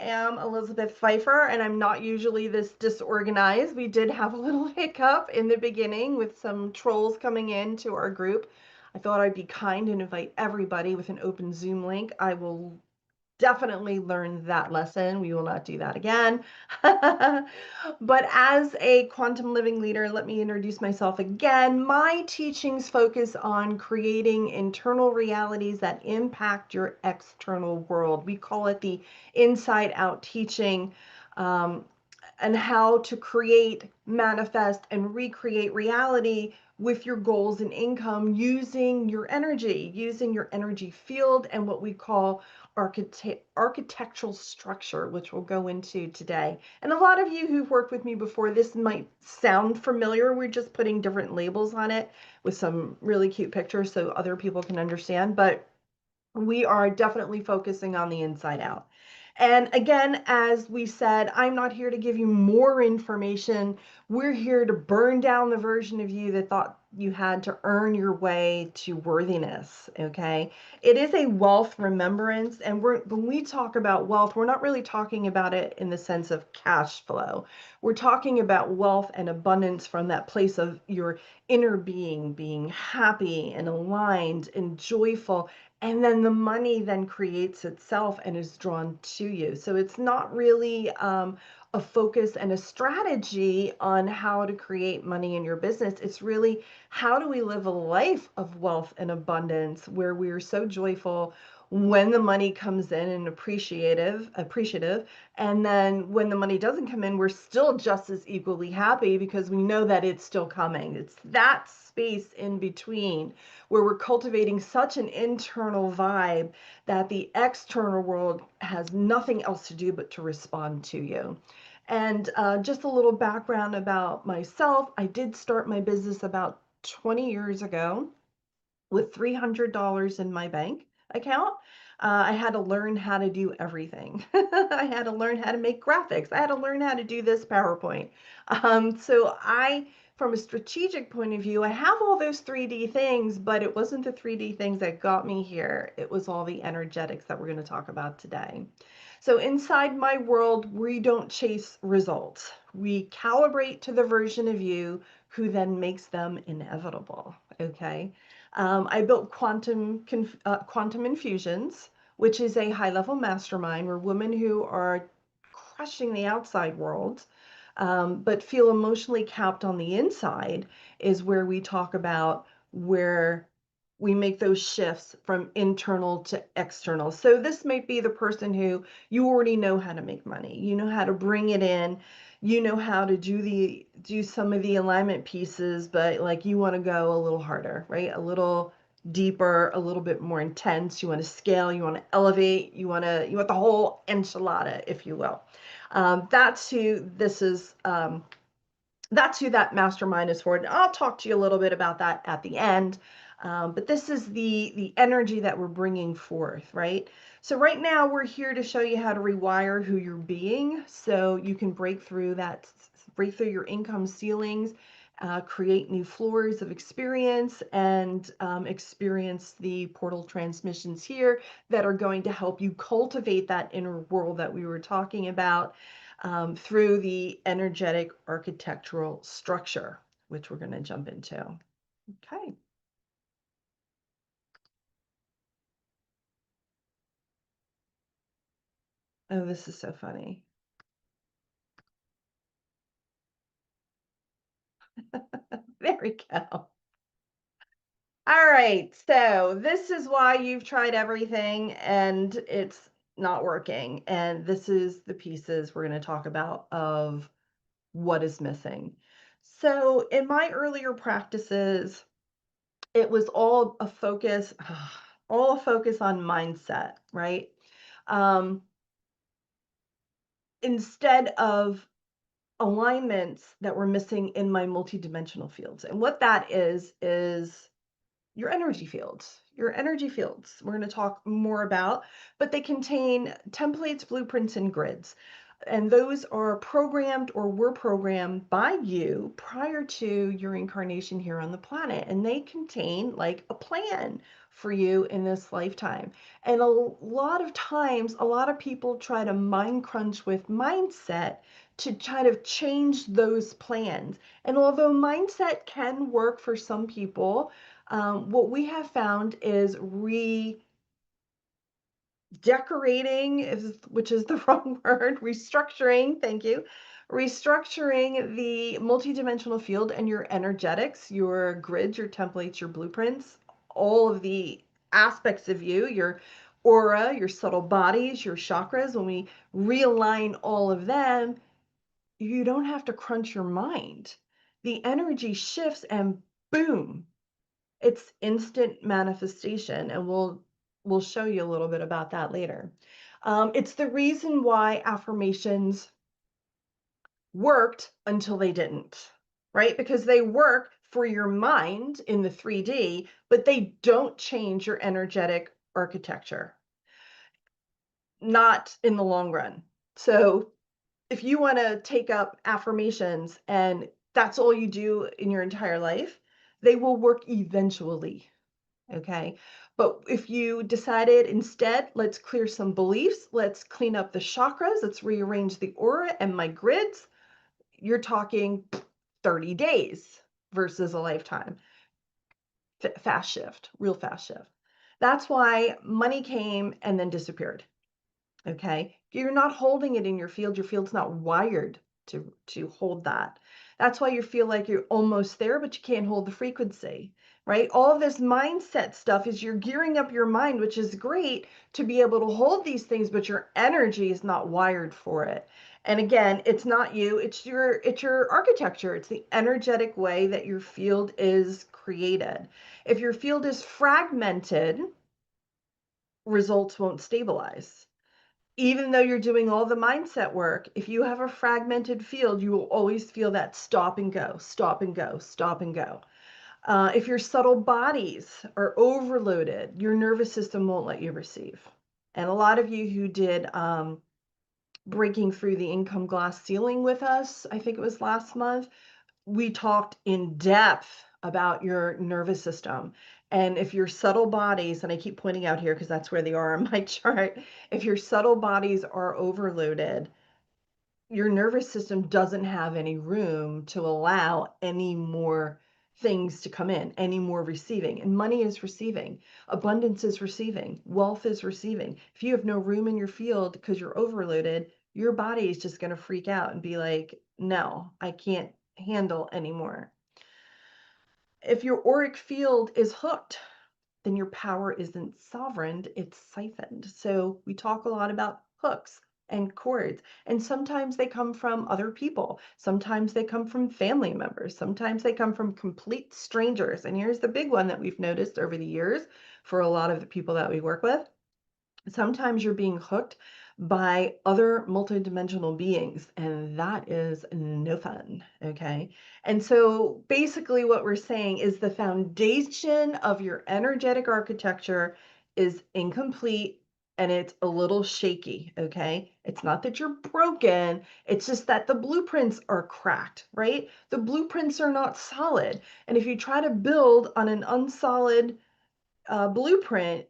am Elizabeth Pfeiffer, and I'm not usually this disorganized. We did have a little hiccup in the beginning with some trolls coming into our group. I thought I'd be kind and invite everybody with an open Zoom link. I will definitely learned that lesson. We will not do that again. But as a quantum living leader, let me introduce myself again. My teachings focus on creating internal realities that impact your external world. We call it the inside out teaching. And how to create, manifest, and recreate reality with your goals and income using your energy field, and what we call architectural structure, which we'll go into today. And a lot of you who've worked with me before, this might sound familiar. We're just putting different labels on it with some really cute pictures so other people can understand. But we are definitely focusing on the inside out. And again, as we said, I'm not here to give you more information. We're here to burn down the version of you that thought you had to earn your way to worthiness. Okay. It is a wealth remembrance. And when we talk about wealth, we're not really talking about it in the sense of cash flow. We're talking about wealth and abundance from that place of your inner being happy and aligned and joyful, and then the money then creates itself and is drawn to you. So it's not really a focus and a strategy on how to create money in your business. It's really, how do we live a life of wealth and abundance where we are so joyful when the money comes in and appreciative, and then when the money doesn't come in, we're still just as equally happy because we know that it's still coming. It's that space in between where we're cultivating such an internal vibe that the external world has nothing else to do but to respond to you. And just a little background about myself. I did start my business about 20 years ago with $300 in my bank account. I had to learn how to do everything. I had to learn how to make graphics. I had to learn how to do this PowerPoint. From a strategic point of view, I have all those 3D things, but it wasn't the 3D things that got me here. It was all the energetics that we're going to talk about today. So inside my world, we don't chase results. We calibrate to the version of you who then makes them inevitable. Okay. I built Quantum Infusions, which is a high-level mastermind where women who are crushing the outside world, but feel emotionally capped on the inside, is where we talk about where we make those shifts from internal to external. So this might be the person who you already know how to make money. You know how to bring it in. You know how to do some of the alignment pieces, but like you want to go a little harder, right? A little deeper, a little bit more intense. You want to scale, you want to elevate, you want the whole enchilada, if you will. That's who this is. That's who that mastermind is for. And I'll talk to you a little bit about that at the end. But this is the energy that we're bringing forth, right? So right now we're here to show you how to rewire who you're being, so you can break through your income ceilings, create new floors of experience, and experience the portal transmissions here that are going to help you cultivate that inner world that we were talking about, through the energetic architectural structure, which we're going to jump into. Okay. Oh, this is so funny. There we go. All right. So this is why you've tried everything and it's not working. And this is the pieces we're going to talk about of what is missing. So in my earlier practices, it was all a focus, all a focus on mindset, right? Um, Instead of alignments that were missing in my multidimensional fields. And what that is your energy fields. Your energy fields, we're going to talk more about, but they contain templates, blueprints, and grids. And those are programmed or were programmed by you prior to your incarnation here on the planet. And they contain like a plan for you in this lifetime. And a lot of times, a lot of people try to mind crunch with mindset to kind of change those plans. And although mindset can work for some people, what we have found is decorating is, which is the wrong word, restructuring, thank you. Restructuring the multidimensional field and your energetics, your grids, your templates, your blueprints, all of the aspects of you, your aura, your subtle bodies, your chakras, when we realign all of them, you don't have to crunch your mind. The energy shifts and boom, it's instant manifestation, and we'll show you a little bit about that later. It's the reason why affirmations worked until they didn't, right? Because they work for your mind in the 3D, but they don't change your energetic architecture, not in the long run. So if you want to take up affirmations and that's all you do in your entire life, they will work eventually. Okay. But if you decided instead, let's clear some beliefs, let's clean up the chakras, let's rearrange the aura and my grids, you're talking 30 days versus a lifetime. Fast shift, real fast shift. That's why money came and then disappeared. Okay. You're not holding it in your field. Your field's not wired to hold that. That's why you feel like you're almost there, but you can't hold the frequency, right? All of this mindset stuff is you're gearing up your mind, which is great to be able to hold these things, but your energy is not wired for it. And again, it's not you, it's your architecture. It's the energetic way that your field is created. If your field is fragmented, results won't stabilize. Even though you're doing all the mindset work, if you have a fragmented field, you will always feel that stop and go, stop and go, stop and go. If your subtle bodies are overloaded, your nervous system won't let you receive. And a lot of you who did breaking through the income glass ceiling with us, I think it was last month, we talked in depth about your nervous system. And if your subtle bodies, and I keep pointing out here because that's where they are on my chart, if your subtle bodies are overloaded, your nervous system doesn't have any room to allow any more things to come in, any more receiving. And money is receiving, abundance is receiving, wealth is receiving. If you have no room in your field because you're overloaded, your body is just going to freak out and be like, no, I can't handle anymore. If your auric field is hooked, then your power isn't sovereign, it's siphoned. So we talk a lot about hooks and cords, and sometimes they come from other people. Sometimes they come from family members. Sometimes they come from complete strangers. And here's the big one that we've noticed over the years for a lot of the people that we work with. Sometimes you're being hooked by other multidimensional beings, and that is no fun. Okay. And so basically, what we're saying is the foundation of your energetic architecture is incomplete and it's a little shaky. Okay. It's not that you're broken, it's just that the blueprints are cracked, right? The blueprints are not solid. And if you try to build on an unsolid blueprint,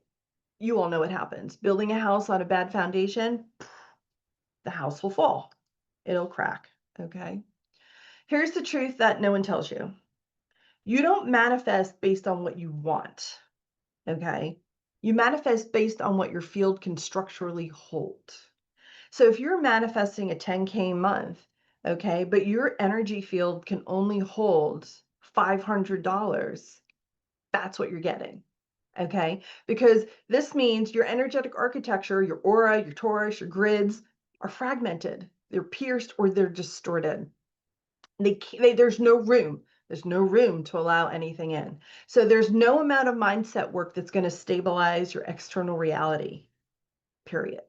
you all know what happens. Building a house on a bad foundation, the house will fall. It'll crack. Okay. Here's the truth that no one tells you. You don't manifest based on what you want. Okay. You manifest based on what your field can structurally hold. So if you're manifesting a 10K month, okay, but your energy field can only hold $500, that's what you're getting. Okay, because this means your energetic architecture, your aura, your torus, your grids are fragmented. They're pierced or they're distorted. There's no room. There's no room to allow anything in. So there's no amount of mindset work that's going to stabilize your external reality, period.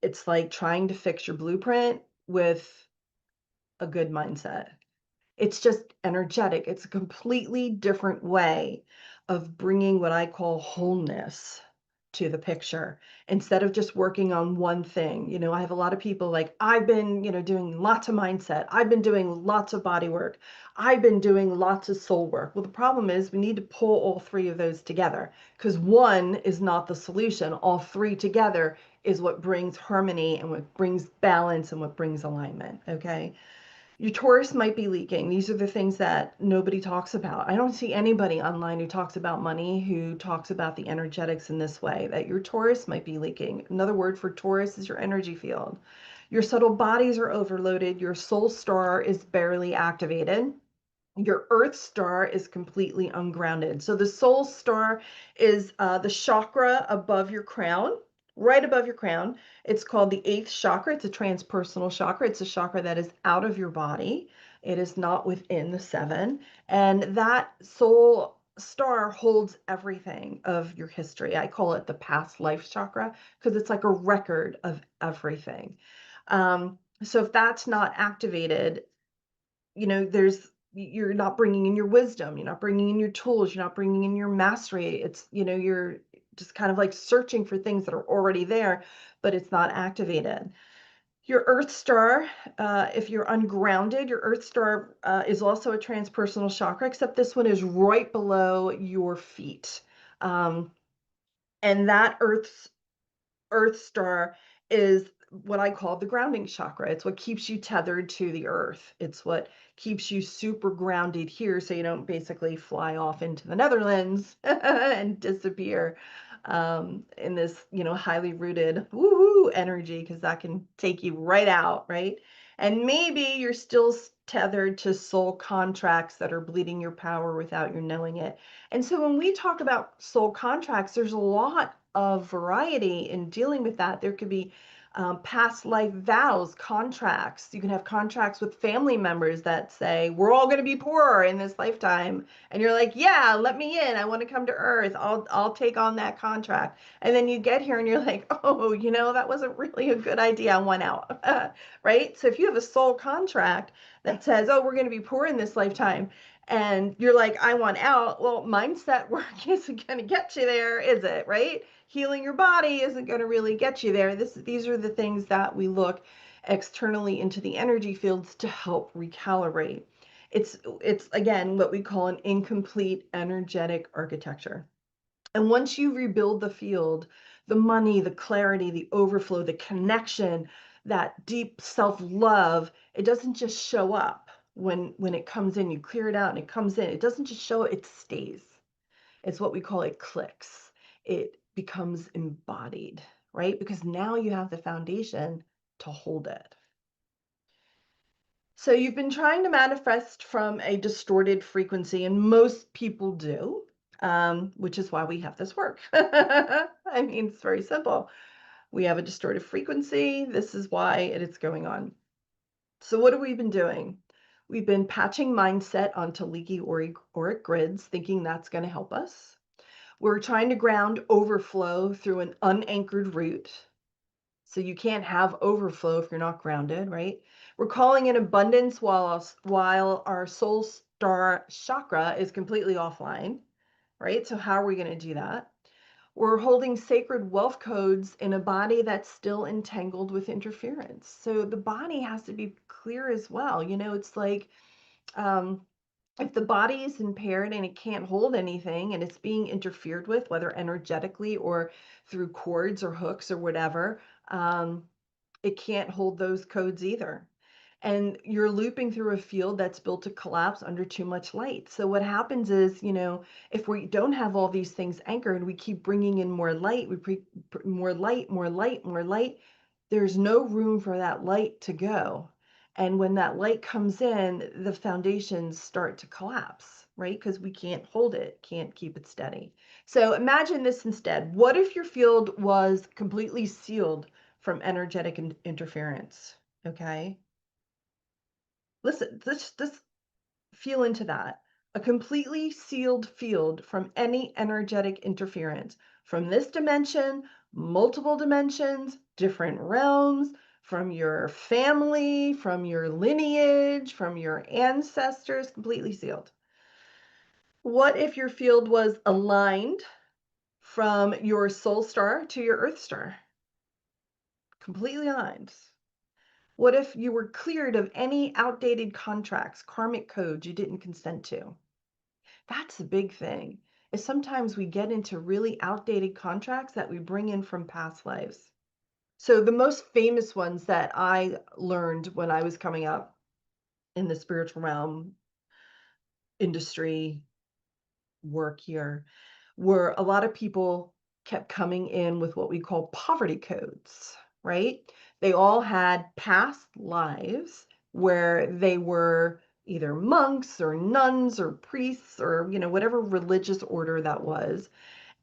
It's like trying to fix your blueprint with a good mindset. It's just energetic. It's a completely different way of bringing what I call wholeness to the picture instead of just working on one thing. You know, I have a lot of people like, I've been, doing lots of mindset. I've been doing lots of body work. I've been doing lots of soul work. Well, the problem is we need to pull all three of those together because one is not the solution. All three together is what brings harmony and what brings balance and what brings alignment. Okay. Your Taurus might be leaking. These are the things that nobody talks about. I don't see anybody online who talks about money, who talks about the energetics in this way, that your Taurus might be leaking. Another word for Taurus is your energy field. Your subtle bodies are overloaded. Your soul star is barely activated. Your earth star is completely ungrounded. So the soul star is the chakra above your crown, right above your crown. It's called the eighth chakra. It's a transpersonal chakra. It's a chakra that is out of your body. It is not within the seven. And that soul star holds everything of your history. I call it the past life chakra because it's like a record of everything. So if that's not activated, you're not bringing in your wisdom, you're not bringing in your tools, you're not bringing in your mastery. It's, you're just kind of like searching for things that are already there, but it's not activated. Your earth star, if you're ungrounded, your earth star is also a transpersonal chakra, except this one is right below your feet. And that earth star is what I call the grounding chakra. It's what keeps you tethered to the earth. It's what keeps you super grounded here so you don't basically fly off into the Netherlands and disappear in this, highly rooted woohoo energy, because that can take you right out, right? And maybe you're still tethered to soul contracts that are bleeding your power without you knowing it. And so when we talk about soul contracts, there's a lot of variety in dealing with that. There could be past life vows, contracts. You can have contracts with family members that say, we're all going to be poor in this lifetime. And you're like, yeah, let me in. I want to come to Earth. I'll take on that contract. And then you get here and you're like, oh, that wasn't really a good idea. I want out. Right? So if you have a soul contract that says, oh, we're going to be poor in this lifetime, and you're like, I want out. Well, mindset work isn't going to get you there, is it? Right? Healing your body isn't going to really get you there. These are the things that we look externally into the energy fields to help recalibrate. It's again what we call an incomplete energetic architecture. And once you rebuild the field, the money, the clarity, the overflow, the connection, that deep self-love, it doesn't just show up when it comes in. You clear it out and it comes in. It doesn't just show, it stays. It's what we call it clicks. It becomes embodied, right? Because now you have the foundation to hold it. So you've been trying to manifest from a distorted frequency, and most people do, which is why we have this work. I mean, it's very simple. We have a distorted frequency. This is why it is going on. So what have we been doing? We've been patching mindset onto leaky auric grids, thinking that's going to help us. We're trying to ground overflow through an unanchored root. So you can't have overflow if you're not grounded, right? We're calling in abundance while our soul star chakra is completely offline, right? So how are we going to do that? We're holding sacred wealth codes in a body that's still entangled with interference. So the body has to be clear as well. It's like, if the body is impaired and it can't hold anything and it's being interfered with, whether energetically or through cords or hooks or whatever, it can't hold those codes either. And you're looping through a field that's built to collapse under too much light. So what happens is, if we don't have all these things anchored, we keep bringing in more light, more light, more light, more light. There's no room for that light to go. And when that light comes in, the foundations start to collapse, right? Because we can't hold it, can't keep it steady. So imagine this instead. What if your field was completely sealed from energetic interference? Okay. Listen, just feel into that. A completely sealed field from any energetic interference from this dimension, multiple dimensions, different realms, from your family, from your lineage, from your ancestors, completely sealed. What if your field was aligned from your soul star to your earth star. Completely aligned. What if you were cleared of any outdated contracts, karmic codes you didn't consent to? That's the big thing, is sometimes we get into really outdated contracts that we bring in from past lives. So the most famous ones that I learned when I was coming up in the spiritual realm, industry, work here, were a lot of people kept coming in with what we call poverty codes, right? They all had past lives where they were either monks or nuns or priests or, whatever religious order that was.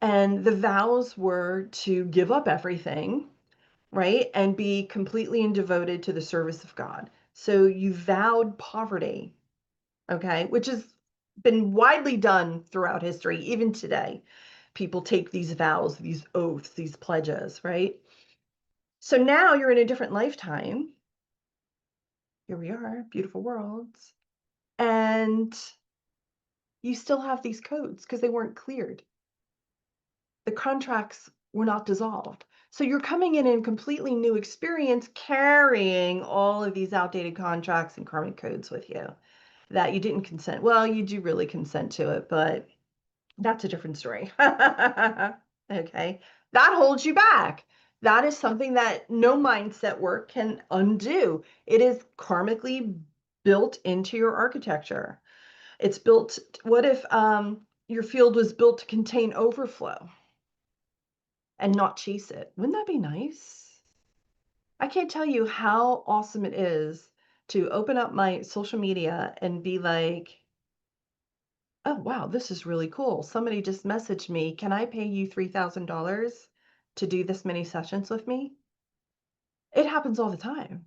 And the vows were to give up everything, right? And be completely and devoted to the service of God. So you vowed poverty, okay? Which has been widely done throughout history, even today. People take these vows, these oaths, these pledges, right? So now you're in a different lifetime. Here we are, beautiful worlds. And you still have these codes because they weren't cleared. The contracts were not dissolved. So you're coming in a completely new experience carrying all of these outdated contracts and karmic codes with you that you didn't consent. Well, you do really consent to it, but that's a different story. Okay. That holds you back. That is something that no mindset work can undo. It is karmically built into your architecture. It's built. What if your field was built to contain overflow and not chase it? Wouldn't that be nice? I can't tell you how awesome it is to open up my social media and be like, oh, wow, this is really cool. Somebody just messaged me. Can I pay you $3,000 to do this many sessions with me? It happens all the time.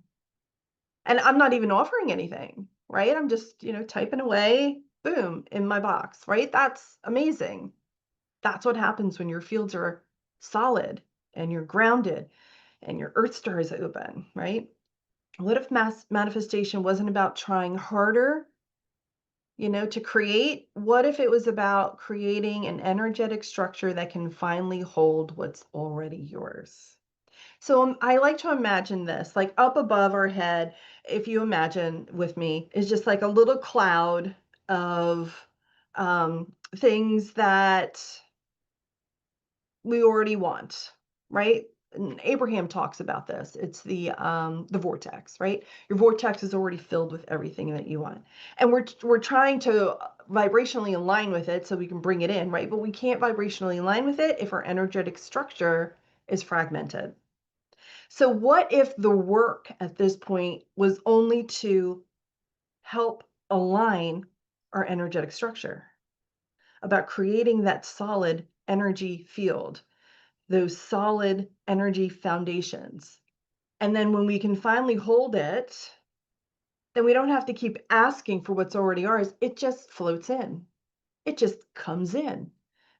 And I'm not even offering anything, right? I'm just, typing away, boom, in my box, right? That's amazing. That's what happens when your fields are solid and you're grounded and your earth star is open, right? What if mass manifestation wasn't about trying harder, to create? What if it was about creating an energetic structure that can finally hold what's already yours? So I like to imagine this, like up above our head, if you imagine with me, is just like a little cloud of things that we already want, right? And Abraham talks about this. It's the vortex, right? Your vortex is already filled with everything that you want. And we're trying to vibrationally align with it so we can bring it in, right? But we can't vibrationally align with it if our energetic structure is fragmented. So what if the work at this point was only to help align our energetic structure, about creating that solid energy field, those solid energy foundations. And then when we can finally hold it, then we don't have to keep asking for what's already ours. It just floats in. It just comes in.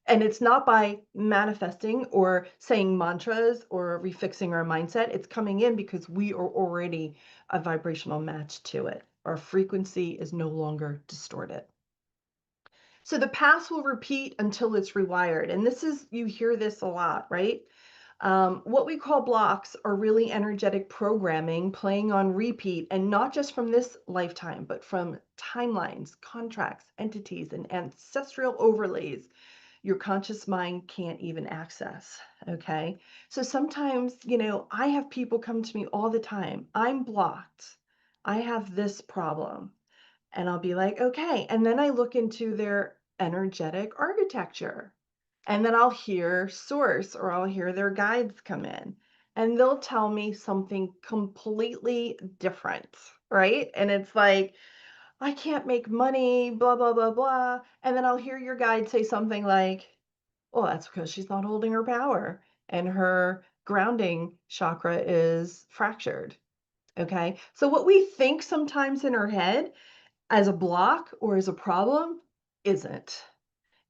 And it's not by manifesting or saying mantras or refixing our mindset. It's coming in because we are already a vibrational match to it. Our frequency is no longer distorted. So the past will repeat until it's rewired. And you hear this a lot, right? What we call blocks are really energetic programming playing on repeat, and not just from this lifetime, but from timelines, contracts, entities, and ancestral overlays your conscious mind can't even access. Okay. So sometimes, I have people come to me all the time. I'm blocked. I have this problem. And I'll be like, okay. And then I look into their energetic architecture. And then I'll hear source or I'll hear their guides come in and they'll tell me something completely different, right? And it's like, I can't make money, blah, blah, blah, blah. And then I'll hear your guide say something like, well, that's because she's not holding her power and her grounding chakra is fractured. Okay. So what we think sometimes in our head as a block or as a problem isn't.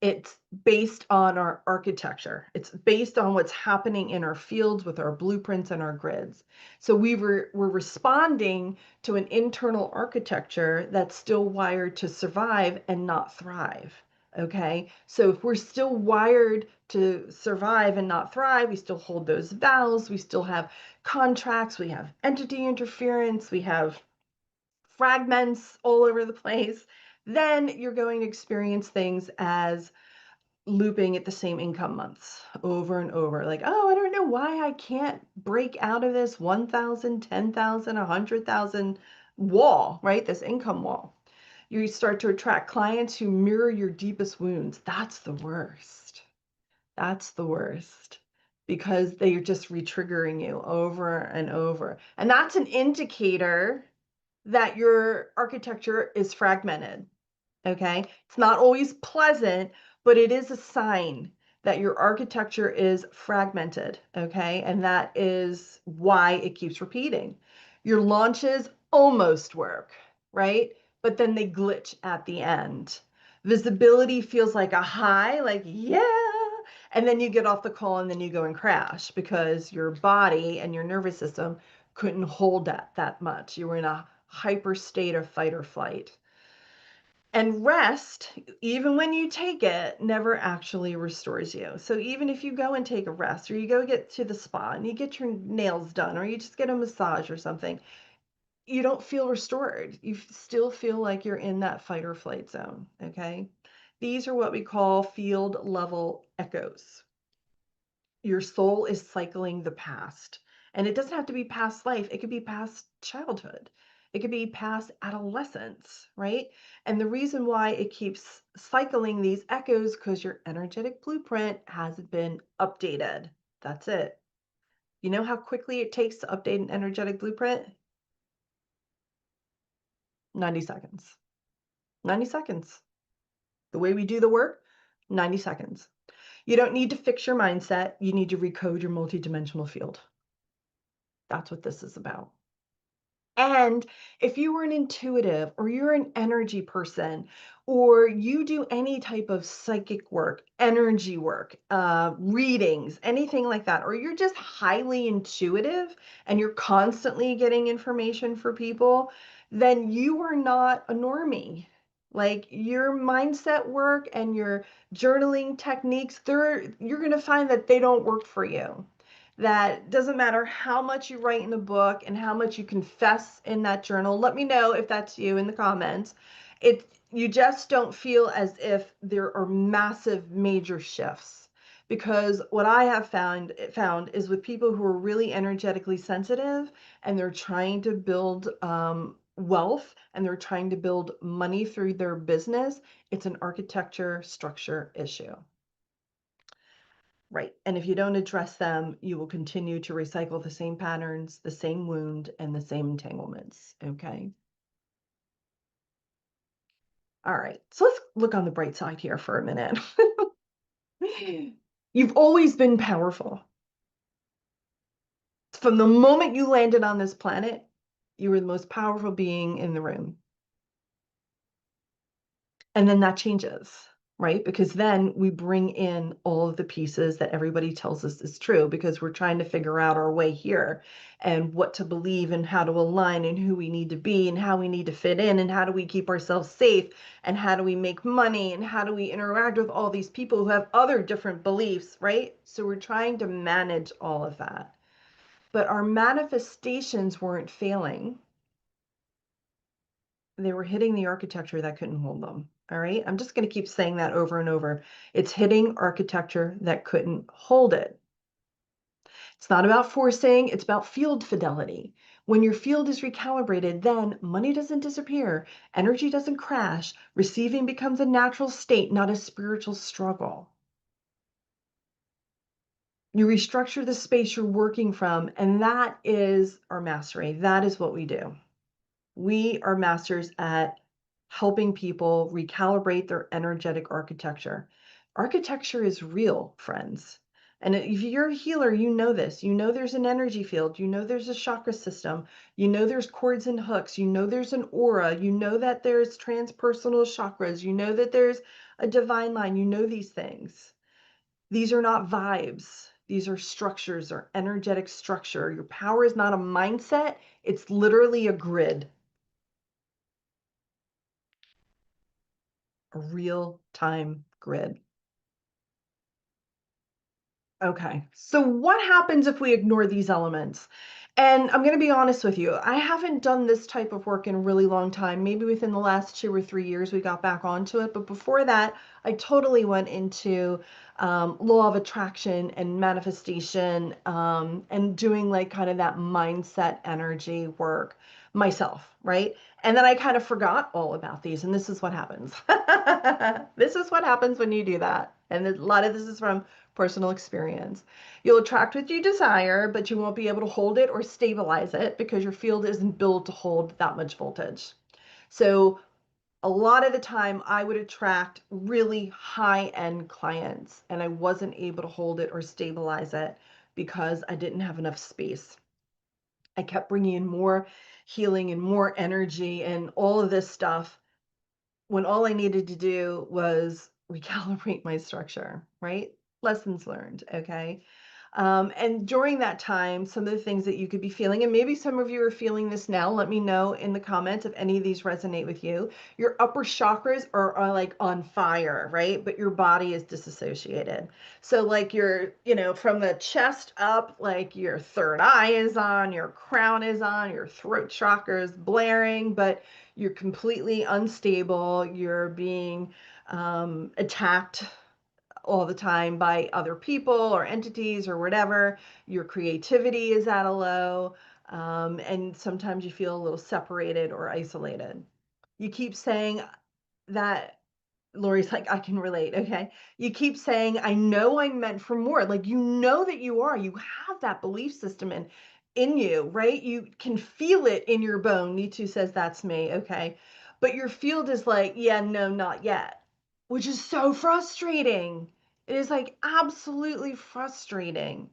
It's based on our architecture. It's based on what's happening in our fields with our blueprints and our grids. So we're responding to an internal architecture that's still wired to survive and not thrive. Okay, so if we're still wired to survive and not thrive, we still hold those vows, we still have contracts, we have entity interference, we have fragments all over the place, then you're going to experience things as looping at the same income months over and over. Like, oh, I don't know why I can't break out of this 1,000, 10,000, 100,000 wall, right? This income wall. You start to attract clients who mirror your deepest wounds. That's the worst. That's the worst because they're just re-triggering you over and over. And that's an indicator that your architecture is fragmented. Okay. It's not always pleasant, but it is a sign that your architecture is fragmented. Okay. And that is why it keeps repeating. Your launches almost work, right? But then they glitch at the end. Visibility feels like a high, like, yeah. And then you get off the call and then you go and crash because your body and your nervous system couldn't hold that much. You were in a hyper state of fight or flight. And rest, even when you take it, never actually restores you. So even if you go and take a rest, or you go get to the spa and you get your nails done, or you just get a massage or something, you don't feel restored. You still feel like you're in that fight or flight zone. Okay. These are what we call field level echoes. Your soul is cycling the past. And it doesn't have to be past life, it could be past childhood. It could be past adolescence, right? And the reason why it keeps cycling these echoes because your energetic blueprint hasn't been updated. That's it. You know how quickly it takes to update an energetic blueprint? 90 seconds. 90 seconds. The way we do the work, 90 seconds. You don't need to fix your mindset. You need to recode your multidimensional field. That's what this is about. And if you were an intuitive or you're an energy person or you do any type of psychic work, energy work, readings, anything like that, or you're just highly intuitive and you're constantly getting information for people, then you are not a normie. Like your mindset work and your journaling techniques, you're going to find that they don't work for you. That doesn't matter how much you write in the book and how much you confess in that journal. Let me know if that's you in the comments. You just don't feel as if there are massive major shifts. Because what I have found is with people who are really energetically sensitive and they're trying to build wealth and they're trying to build money through their business, it's an architecture structure issue. Right. And if you don't address them, you will continue to recycle the same patterns, the same wound, and the same entanglements. Okay. All right. So let's look on the bright side here for a minute. You've always been powerful. From the moment you landed on this planet, you were the most powerful being in the room. And then that changes, right? Because then we bring in all of the pieces that everybody tells us is true because we're trying to figure out our way here and what to believe and how to align and who we need to be and how we need to fit in and how do we keep ourselves safe and how do we make money and how do we interact with all these people who have other different beliefs, right? So we're trying to manage all of that. But our manifestations weren't failing. They were hitting the architecture that couldn't hold them. All right. I'm just going to keep saying that over and over. It's hitting architecture that couldn't hold it. It's not about forcing, it's about field fidelity. When your field is recalibrated, then money doesn't disappear, energy doesn't crash, receiving becomes a natural state, not a spiritual struggle. You restructure the space you're working from, and that is our mastery. That is what we do. We are masters at helping people recalibrate their energetic architecture. Architecture is real, friends. And if you're a healer, you know this. You know there's an energy field. You know there's a chakra system. You know there's cords and hooks. You know there's an aura. You know that there's transpersonal chakras. You know that there's a divine line. You know these things. These are not vibes. These are structures or energetic structure. Your power is not a mindset. It's literally a grid. a real-time grid. Okay, so what happens if we ignore these elements? And I'm going to be honest with you, I haven't done this type of work in a really long time. Maybe within the last 2 or 3 years, we got back onto it. But before that, I totally went into law of attraction and manifestation and doing like kind of that mindset energy work myself, right? And then I kind of forgot all about these. And this is what happens. This is what happens when you do that. And a lot of this is from personal experience. You'll attract what you desire, but you won't be able to hold it or stabilize it because your field isn't built to hold that much voltage. So a lot of the time I would attract really high-end clients and I wasn't able to hold it or stabilize it because I didn't have enough space. I kept bringing in more healing and more energy and all of this stuff when all I needed to do was recalibrate my structure, right? Lessons learned, okay? And during that time, some of the things that you could be feeling, and maybe some of you are feeling this now, let me know in the comments if any of these resonate with you. Your upper chakras are like on fire, right? But your body is disassociated. So like from the chest up, like your third eye is on, your crown is on, your throat chakra is blaring, but you're completely unstable. You're being attacked all the time by other people or entities or whatever. Your creativity is at a low, and sometimes you feel a little separated or isolated. You keep saying that. Lori's like, I can relate. Okay. You keep saying, I know I'm meant for more. Like, you know that you are. You have that belief system in you, right? You can feel it in your bone. Nitu says, that's me. Okay. But your field is like, yeah, no, not yet, which is so frustrating. It is like absolutely frustrating.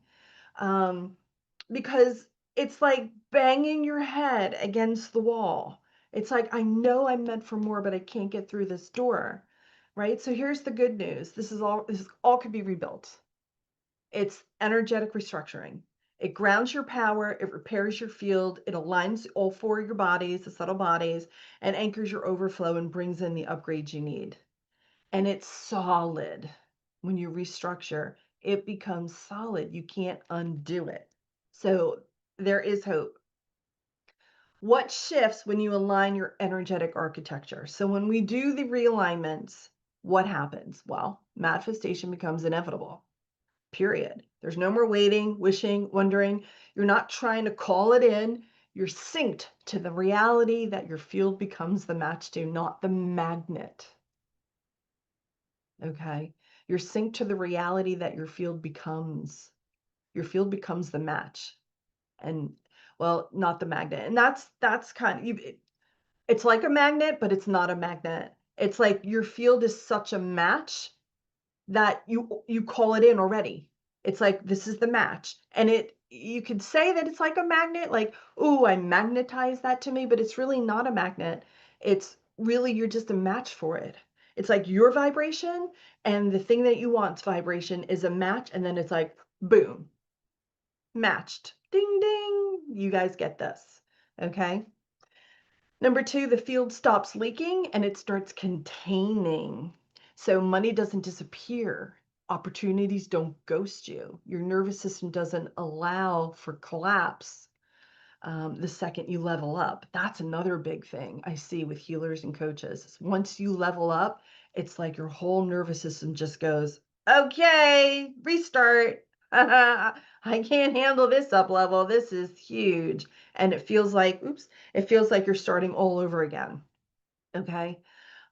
Um, because it's like banging your head against the wall. It's like, I know I'm meant for more, but I can't get through this door, right? So here's the good news. This all could be rebuilt. It's energetic restructuring. It grounds your power, it repairs your field, it aligns all four of your bodies, the subtle bodies, and anchors your overflow and brings in the upgrades you need. And it's solid. When you restructure, it becomes solid. You can't undo it. So there is hope. What shifts when you align your energetic architecture? So when we do the realignments, what happens? Well, manifestation becomes inevitable. Period. There's no more waiting, wishing, wondering. You're not trying to call it in. You're synced to the reality that your field becomes the match to, not the magnet. Okay. You're synced to the reality that your field becomes. Your field becomes the match. And well, not the magnet. And that's kind of it's like a magnet, but it's not a magnet. It's like your field is such a match that you call it in already. It's like this is the match. And you could say that it's like a magnet, like, oh, I magnetize that to me, but it's really not a magnet. It's really you're just a match for it. It's like your vibration and the thing that you want's vibration is a match, and then it's like boom, matched. Ding ding. You guys get this. Okay. Number two, the field stops leaking and it starts containing. So money doesn't disappear. Opportunities don't ghost you. Your nervous system doesn't allow for collapse the second you level up. That's another big thing I see with healers and coaches. Once you level up, it's like your whole nervous system just goes, okay, restart. I can't handle this up level. This is huge. And it feels like, oops, it feels like you're starting all over again. Okay.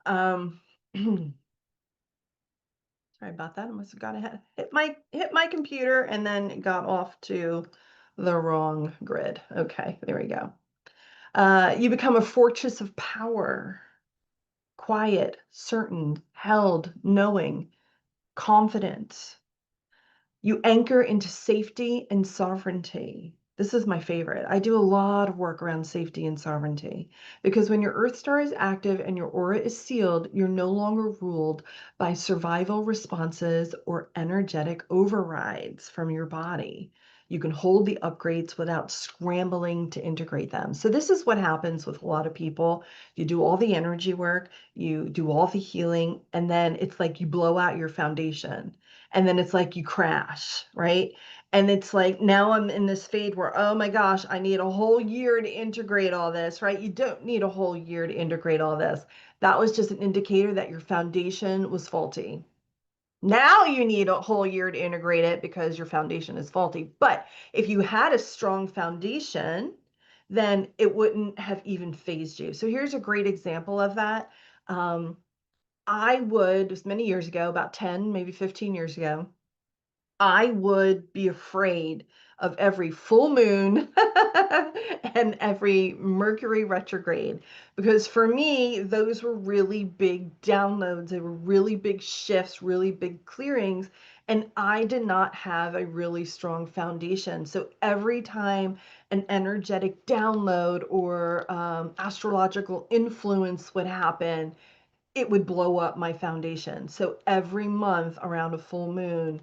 Um, sorry about that. I must have got ahead, hit my computer and then it got off to the wrong grid. Okay, there we go. You become a fortress of power, quiet, certain, held, knowing, confident. You anchor into safety and sovereignty. This is my favorite. I do a lot of work around safety and sovereignty because when your Earth star is active and your aura is sealed, you're no longer ruled by survival responses or energetic overrides from your body. You can hold the upgrades without scrambling to integrate them. So this is what happens with a lot of people. You do all the energy work, you do all the healing, and then it's like you blow out your foundation. And then it's like you crash, right? And it's like now I'm in this fade where, oh my gosh, I need a whole year to integrate all this, right? You don't need a whole year to integrate all this. That was just an indicator that your foundation was faulty. Now you need a whole year to integrate it because your foundation is faulty. But if you had a strong foundation, then it wouldn't have even phased you. So here's a great example of that. I would, just many years ago, about 10, maybe 15 years ago, I would be afraid of every full moon and every Mercury retrograde because for me, those were really big downloads. They were really big shifts, really big clearings. And I did not have a really strong foundation. So every time an energetic download or astrological influence would happen, it would blow up my foundation. So every month around a full moon,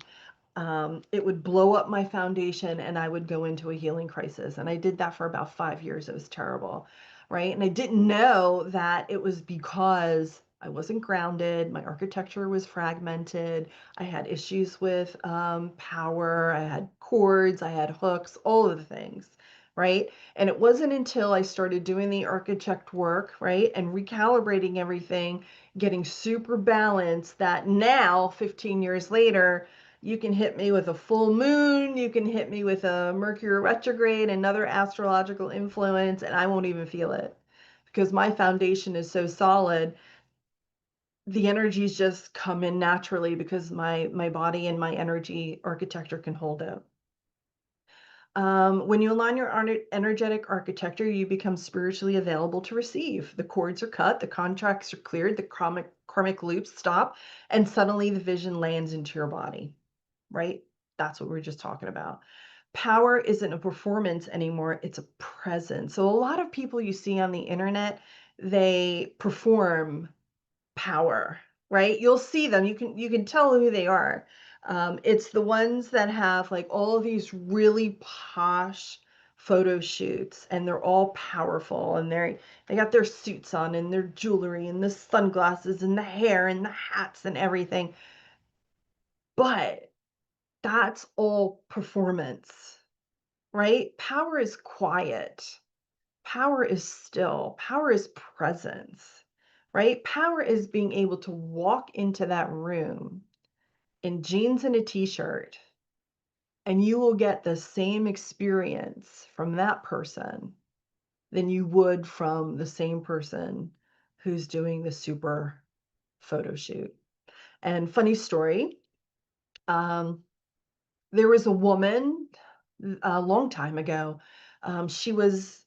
it would blow up my foundation and I would go into a healing crisis. And I did that for about 5 years. It was terrible, right? And I didn't know that it was because I wasn't grounded. My architecture was fragmented. I had issues with power. I had cords. I had hooks, all of the things, right? And it wasn't until I started doing the architect work, right, and recalibrating everything, getting super balanced that now, 15 years later, you can hit me with a full moon, you can hit me with a Mercury retrograde, another astrological influence, and I won't even feel it because my foundation is so solid. The energies just come in naturally because my body and my energy architecture can hold it. When you align your energetic architecture, you become spiritually available to receive. The cords are cut, the contracts are cleared, the karmic loops stop, and suddenly the vision lands into your body, right? That's what we were just talking about. Power isn't a performance anymore, it's a presence. So a lot of people you see on the internet, they perform power, right? You'll see them. You can tell who they are. It's the ones that have like all of these really posh photo shoots, and they're all powerful, and they got their suits on, and their jewelry, and the sunglasses, and the hair, and the hats, and everything. But that's all performance, right? Power is quiet. Power is still. Power is presence, right? Power is being able to walk into that room in jeans and a t-shirt, and you will get the same experience from that person than you would from the same person who's doing the super photo shoot. And funny story, um, there was a woman a long time ago. She was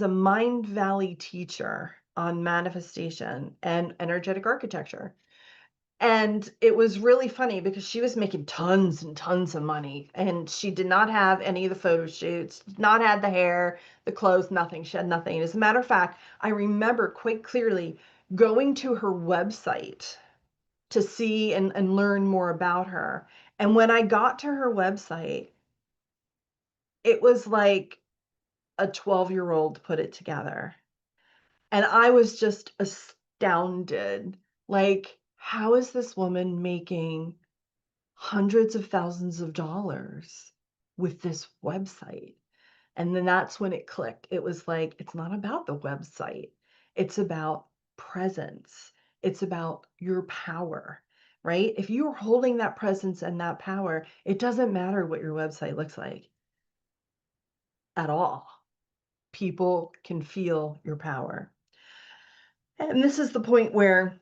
a Mind Valley teacher on manifestation and energetic architecture. And it was really funny because she was making tons and tons of money, and she did not have any of the photo shoots, did not have the hair, the clothes, nothing. She had nothing. As a matter of fact, I remember quite clearly going to her website to see and learn more about her. And when I got to her website, it was like a 12-year-old put it together. And I was just astounded. Like, how is this woman making hundreds of thousands of dollars with this website? And then that's when it clicked. It was like, it's not about the website, it's about presence, it's about your power, right? If you're holding that presence and that power, it doesn't matter what your website looks like at all. People can feel your power. And this is the point where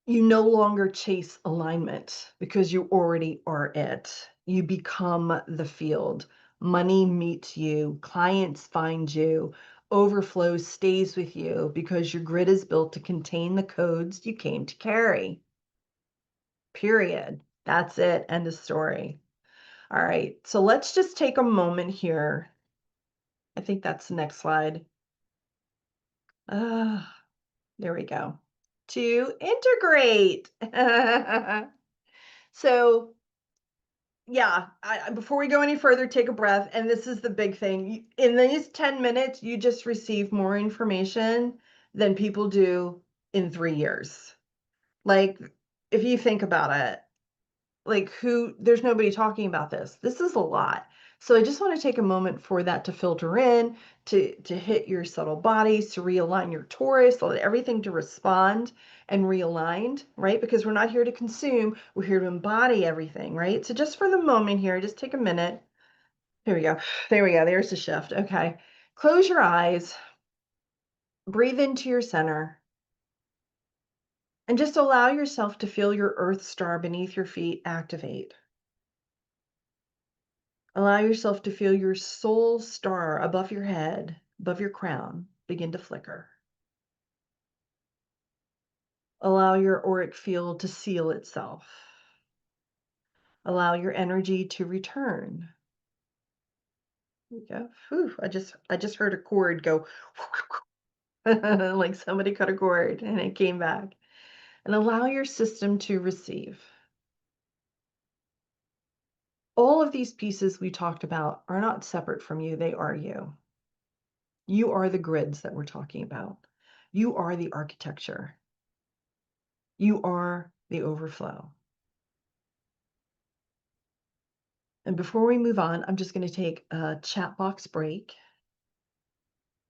you no longer chase alignment because you already are it. You become the field. Money meets you, clients find you, overflow stays with you because your grid is built to contain the codes you came to carry. Period. That's it. End of story. All right. So let's just take a moment here. I think that's the next slide. There we go. To integrate. So Yeah, before we go any further, take a breath. And this is the big thing. In these 10 minutes, you just receive more information than people do in 3 years. Like, if you think about it, like there's nobody talking about this. This is a lot. So I just want to take a moment for that to filter in, to hit your subtle bodies, to realign your Taurus, so that everything to respond and realigned, right? Because we're not here to consume, we're here to embody everything, right? So just for the moment here, just take a minute. Here we go. There we go. There's the shift. Okay. Close your eyes, breathe into your center, and just allow yourself to feel your earth star beneath your feet activate. Allow yourself to feel your soul star above your head, above your crown, begin to flicker. Allow your auric field to seal itself. Allow your energy to return. There we go. Whew, I just heard a cord go like somebody cut a cord and it came back. And allow your system to receive. All of these pieces we talked about are not separate from you, they are you. You are the grids that we're talking about. You are the architecture. You are the overflow. And before we move on, I'm just going to take a chat box break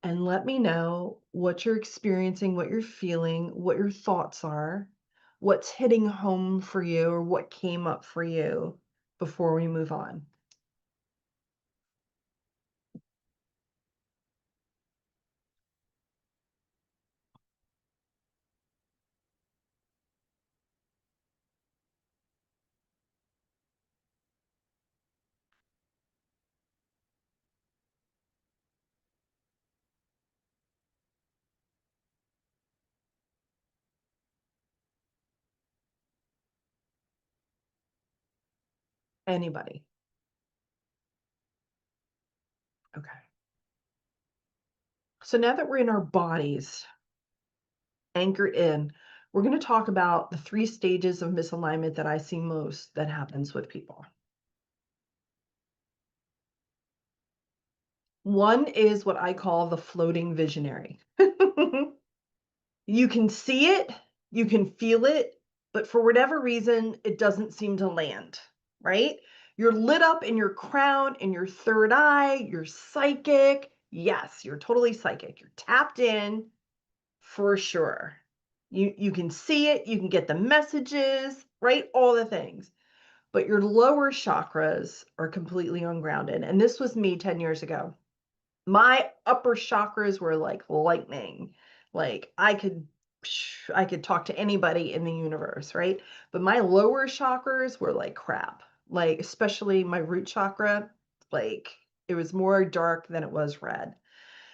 and let me know what you're experiencing, what you're feeling, what your thoughts are, what's hitting home for you, or what came up for you before we move on. Anybody? Okay. So now that we're in our bodies, anchored in, we're going to talk about the 3 stages of misalignment that I see most that happens with people. One is what I call the floating visionary. You can see it, you can feel it, but for whatever reason, it doesn't seem to land, right? You're lit up in your crown, in your third eye, you're psychic. Yes, you're totally psychic. You're tapped in for sure. You can see it, you can get the messages, right? All the things. But your lower chakras are completely ungrounded. And this was me 10 years ago. My upper chakras were like lightning. Like I could talk to anybody in the universe, right? But my lower chakras were like crap. Like especially my root chakra, like it was more dark than it was red.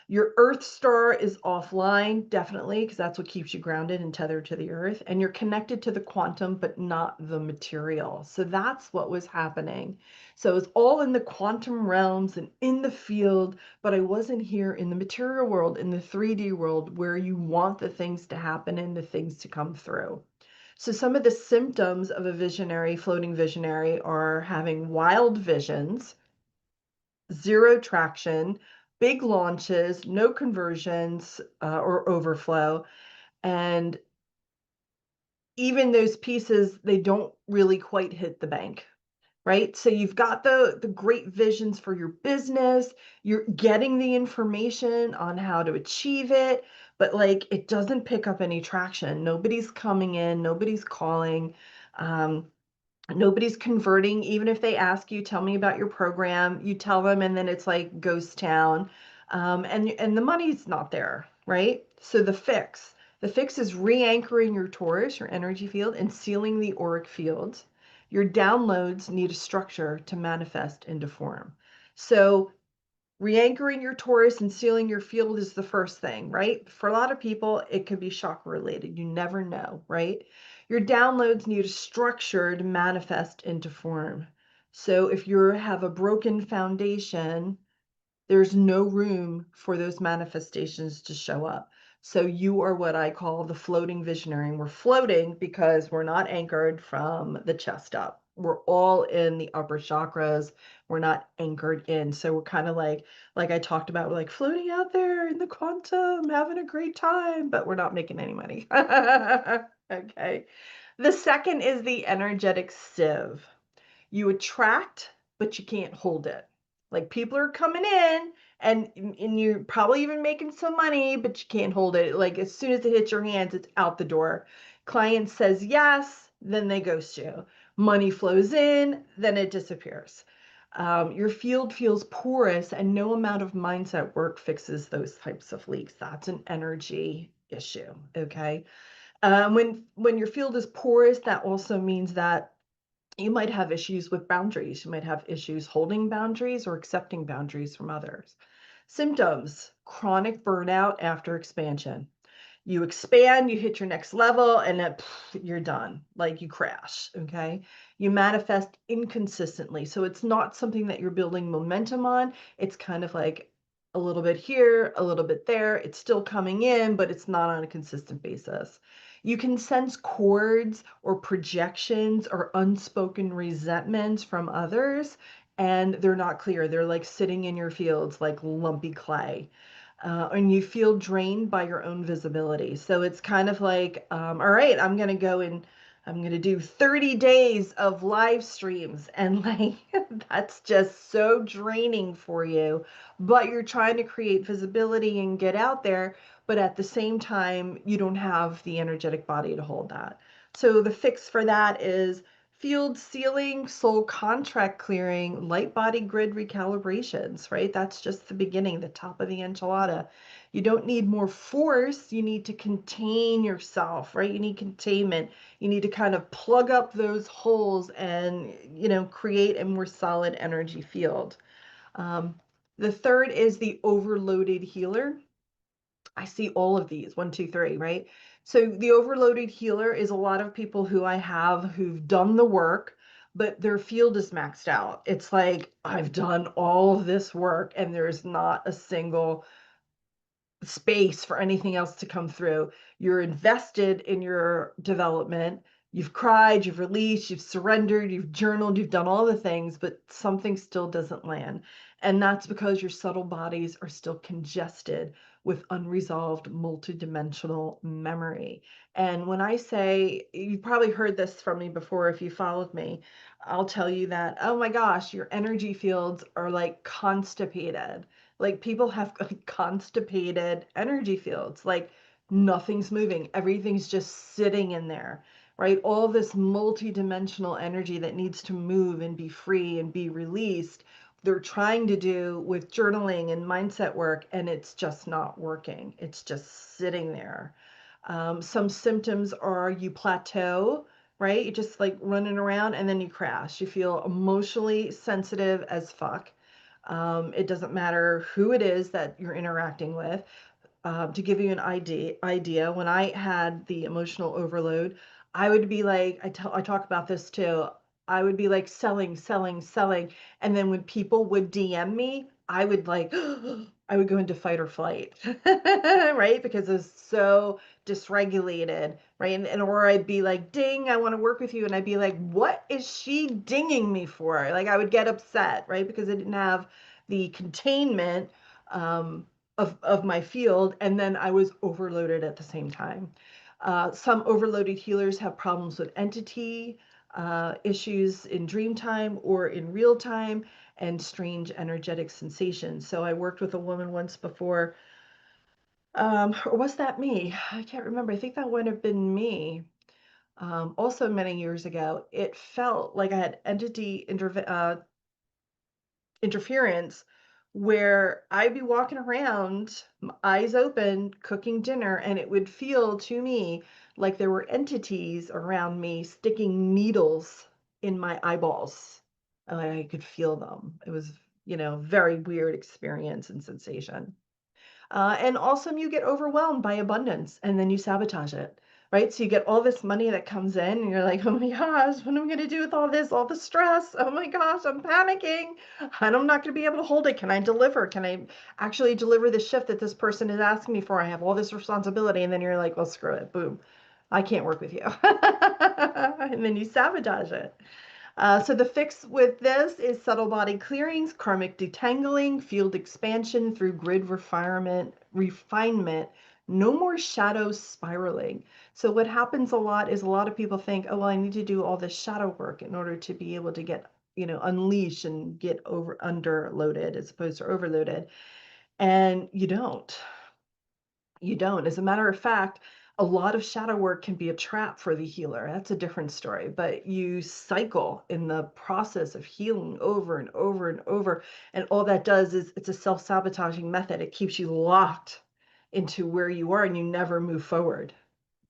Your earth star is offline, definitely, because that's what keeps you grounded and tethered to the earth. And you're connected to the quantum, but not the material. So that's what was happening. So it was all in the quantum realms and in the field, but I wasn't here in the material world, in the 3D world, where you want the things to happen and the things to come through. So some of the symptoms of a visionary, floating visionary, are having wild visions, zero traction, big launches, no conversions or overflow. And even those pieces, they don't really quite hit the bank, right? So you've got the great visions for your business, you're getting the information on how to achieve it, but like it doesn't pick up any traction. Nobody's coming in, nobody's calling. Nobody's converting. Even if they ask you, tell me about your program, you tell them, and then it's like ghost town. And the money's not there, right? So the fix is re-anchoring your Taurus, your energy field, and sealing the auric fields. Your downloads need a structure to manifest into form. So re-anchoring your Taurus and sealing your field is the first thing, right? For a lot of people, it could be chakra related. You never know, right? Your downloads need a structure to manifest into form. So if you have a broken foundation, there's no room for those manifestations to show up. So you are what I call the floating visionary. And we're floating because we're not anchored from the chest up. we're all in the upper chakras. We're not anchored in. So we're kind of like I talked about, we're like floating out there in the quantum, having a great time, but we're not making any money. Okay. The second is the energetic sieve. You attract, but you can't hold it. Like people are coming in and you're probably even making some money, but you can't hold it. Like as soon as it hits your hands, it's out the door. Client says yes, then they ghost you. Money flows in, then it disappears. Your field feels porous, and no amount of mindset work fixes those types of leaks. That's an energy issue. Okay. When your field is porous, that also means that you might have issues with boundaries. You might have issues holding boundaries or accepting boundaries from others. Symptoms: chronic burnout after expansion. You expand, you hit your next level, and then you're done. Like you crash. Okay. You manifest inconsistently. So it's not something that you're building momentum on. It's kind of like a little bit here, a little bit there. It's still coming in, but it's not on a consistent basis. You can sense cords or projections or unspoken resentments from others, and they're not clear. They're like sitting in your fields like lumpy clay. And you feel drained by your own visibility. So it's kind of like, all right, I'm going to go and I'm going to do 30 days of live streams. And like, that's just so draining for you. But you're trying to create visibility and get out there. But at the same time, you don't have the energetic body to hold that. So the fix for that is field sealing, soul contract clearing, light body grid recalibrations, right? That's just the beginning, the top of the enchilada. You don't need more force. You need to contain yourself, right? You need containment. You need to kind of plug up those holes and, create a more solid energy field. Um, the third is the overloaded healer. I see all of these, 1, 2, 3, right? So the overloaded healer is a lot of people who I have who've done the work, but their field is maxed out. It's like, I've done all of this work and there's not a single space for anything else to come through. You're invested in your development. You've cried, you've released, you've surrendered, you've journaled, you've done all the things, but something still doesn't land. And that's because your subtle bodies are still congested with unresolved multidimensional memory. And when I say, you've probably heard this from me before if you followed me, I'll tell you that, oh my gosh, your energy fields are like constipated. Like people have like constipated energy fields, like nothing's moving, everything's just sitting in there, right? All this multi-dimensional energy that needs to move and be free and be released, they're trying to do with journaling and mindset work, and it's just not working. It's just sitting there. Some symptoms are you plateau, right? You're just like running around and then you crash. You feel emotionally sensitive as fuck. It doesn't matter who it is that you're interacting with. To give you an idea, when I had the emotional overload, I would be like, I talk about this too. I would be like selling, selling, selling, and then when people would DM me, I would like, I would go into fight or flight, right? Because it's so dysregulated, right? And or I'd be like, ding, I want to work with you, and I'd be like, what is she dinging me for? Like I would get upset, right? Because I didn't have the containment. Of my field, and then I was overloaded at the same time. Some overloaded healers have problems with entity issues in dream time or in real time, and strange energetic sensations. So I worked with a woman once before, or was that me? I can't remember. I think that would have been me. Also many years ago, it felt like I had entity interference where I'd be walking around, eyes open, cooking dinner, and it would feel to me like there were entities around me sticking needles in my eyeballs. And I could feel them. It was, very weird experience and sensation. And also, you get overwhelmed by abundance and then you sabotage it, right? So you get all this money that comes in and you're like, oh my gosh, what am I going to do with all this, all the stress? Oh my gosh, I'm panicking. I'm not going to be able to hold it. Can I deliver? Can I actually deliver the shift that this person is asking me for? I have all this responsibility. And then you're like, well, screw it. Boom. I can't work with you. And then you sabotage it. So the fix with this is subtle body clearings, karmic detangling, field expansion through grid refinement, no more shadow spiraling. So what happens a lot is a lot of people think, oh, well, I need to do all this shadow work in order to be able to get, unleash and get underloaded as opposed to overloaded. And you don't. You don't. As a matter of fact, a lot of shadow work can be a trap for the healer. That's a different story. But you cycle in the process of healing over and over and over. And all that does is it's a self-sabotaging method. It keeps you locked into where you are and you never move forward.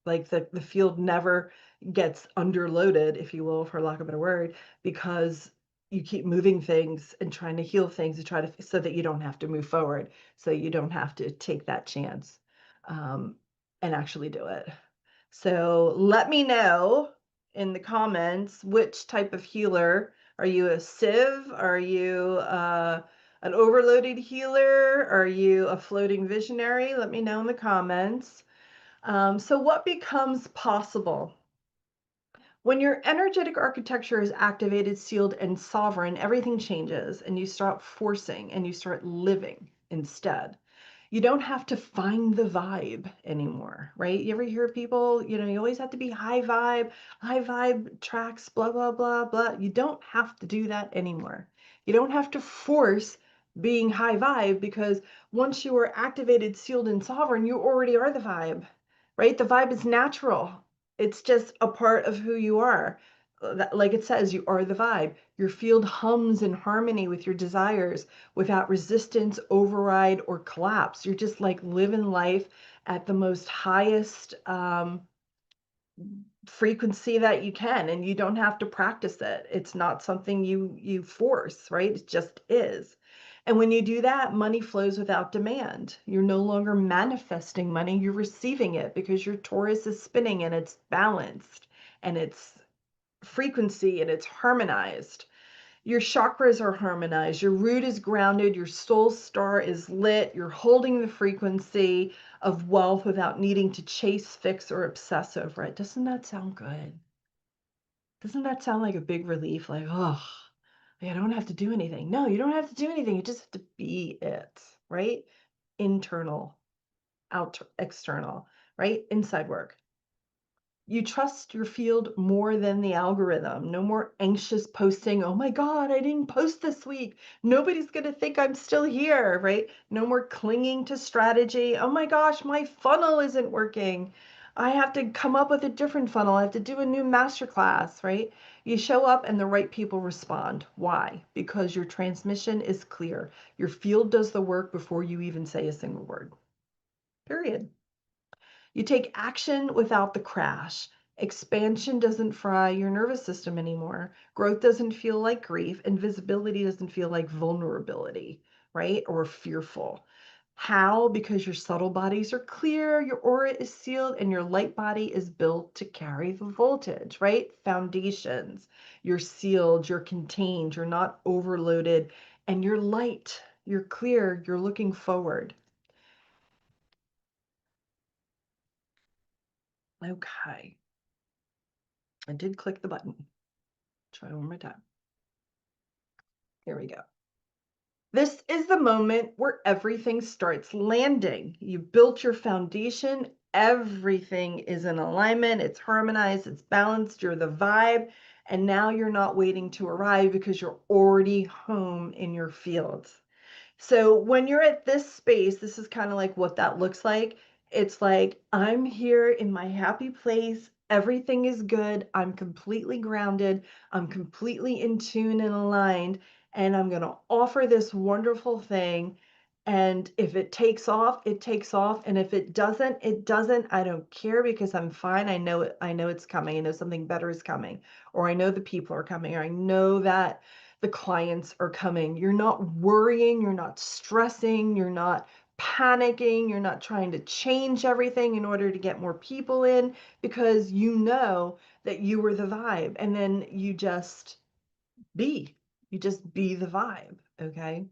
Like the field never gets underloaded, if you will, for lack of a better word, because you keep moving things and trying to heal things to try to so that you don't have to move forward, so you don't have to take that chance um, and actually do it. So let me know in the comments which type of healer. Are you a sieve? Are you an overloaded healer? Are you a floating visionary? Let me know in the comments. So what becomes possible? When your energetic architecture is activated, sealed, and sovereign, everything changes and you start forcing and you start living instead. You don't have to find the vibe anymore, right? You ever hear people, you always have to be high vibe tracks, blah, blah, blah, blah. You don't have to do that anymore. You don't have to force being high vibe because once you are activated, sealed, and sovereign, you already are the vibe, right? The vibe is natural. It's just a part of who you are. Like it says, you are the vibe. Your field hums in harmony with your desires without resistance, override, or collapse. You're just like living life at the most highest frequency that you can, and you don't have to practice it. It's not something you force, right? It just is. And when you do that, money flows without demand. You're no longer manifesting money, you're receiving it because your Taurus is spinning and it's balanced and it's frequency and it's harmonized. Your chakras are harmonized, your root is grounded, your soul star is lit, you're holding the frequency of wealth without needing to chase, fix, or obsess over it. Doesn't that sound good? Doesn't that sound like a big relief? Like, oh, I don't have to do anything. No, you don't have to do anything. You just have to be it, right? Internal, out, external, right? Inside work. You trust your field more than the algorithm. No more anxious posting. Oh my God, I didn't post this week. Nobody's going to think I'm still here, right? No more clinging to strategy. Oh my gosh, my funnel isn't working. I have to come up with a different funnel. I have to do a new masterclass, right? You show up and the right people respond. Why? Because your transmission is clear. Your field does the work before you even say a single word. Period. You take action without the crash. Expansion doesn't fry your nervous system anymore. Growth doesn't feel like grief, and visibility doesn't feel like vulnerability, right? Or fearful. How? Because your subtle bodies are clear, your aura is sealed, and your light body is built to carry the voltage, right? Foundations. You're sealed, you're contained, you're not overloaded, and you're light, you're clear, you're looking forward. Okay. I did click the button. Try one more time. Here we go. This is the moment where everything starts landing. You built your foundation. Everything is in alignment. It's harmonized. It's balanced. You're the vibe. And now you're not waiting to arrive because you're already home in your fields. So when you're at this space, this is kind of like what that looks like. It's like, I'm here in my happy place. Everything is good. I'm completely grounded. I'm completely in tune and aligned. And I'm going to offer this wonderful thing. And if it takes off, it takes off. And if it doesn't, it doesn't. I don't care because I'm fine. I know it. I know it's coming. I know something better is coming. Or I know the people are coming. Or I know that the clients are coming. You're not worrying, you're not stressing, you're not panicking, you're not trying to change everything in order to get more people in because you know that you were the vibe. And then you just be. You just be the vibe, okay?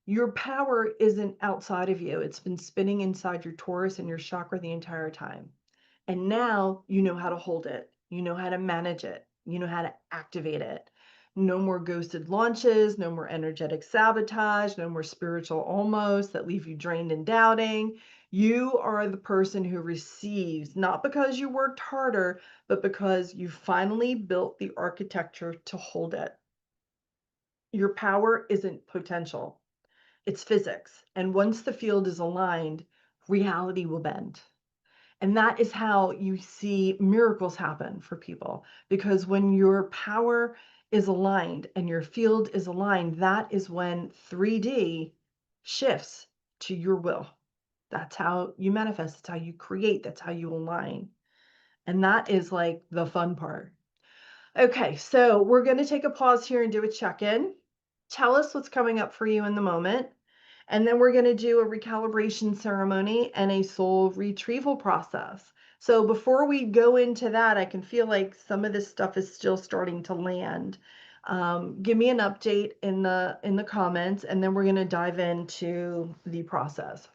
Your power isn't outside of you. It's been spinning inside your Taurus and your chakra the entire time. And now you know how to hold it. You know how to manage it. You know how to activate it. No more ghosted launches, no more energetic sabotage, no more spiritual almost that leave you drained and doubting. You are the person who receives, not because you worked harder, but because you finally built the architecture to hold it. Your power isn't potential, it's physics. And once the field is aligned, reality will bend. And that is how you see miracles happen for people. Because when your power is aligned and your field is aligned, that is when 3D shifts to your will. That's how you manifest, that's how you create, that's how you align. And that is like the fun part. Okay, so we're going to take a pause here and do a check-in. Tell us what's coming up for you in the moment. And then we're going to do a recalibration ceremony and a soul retrieval process. So before we go into that, I can feel like some of this stuff is still starting to land. Give me an update in the comments, and then we're going to dive into the process.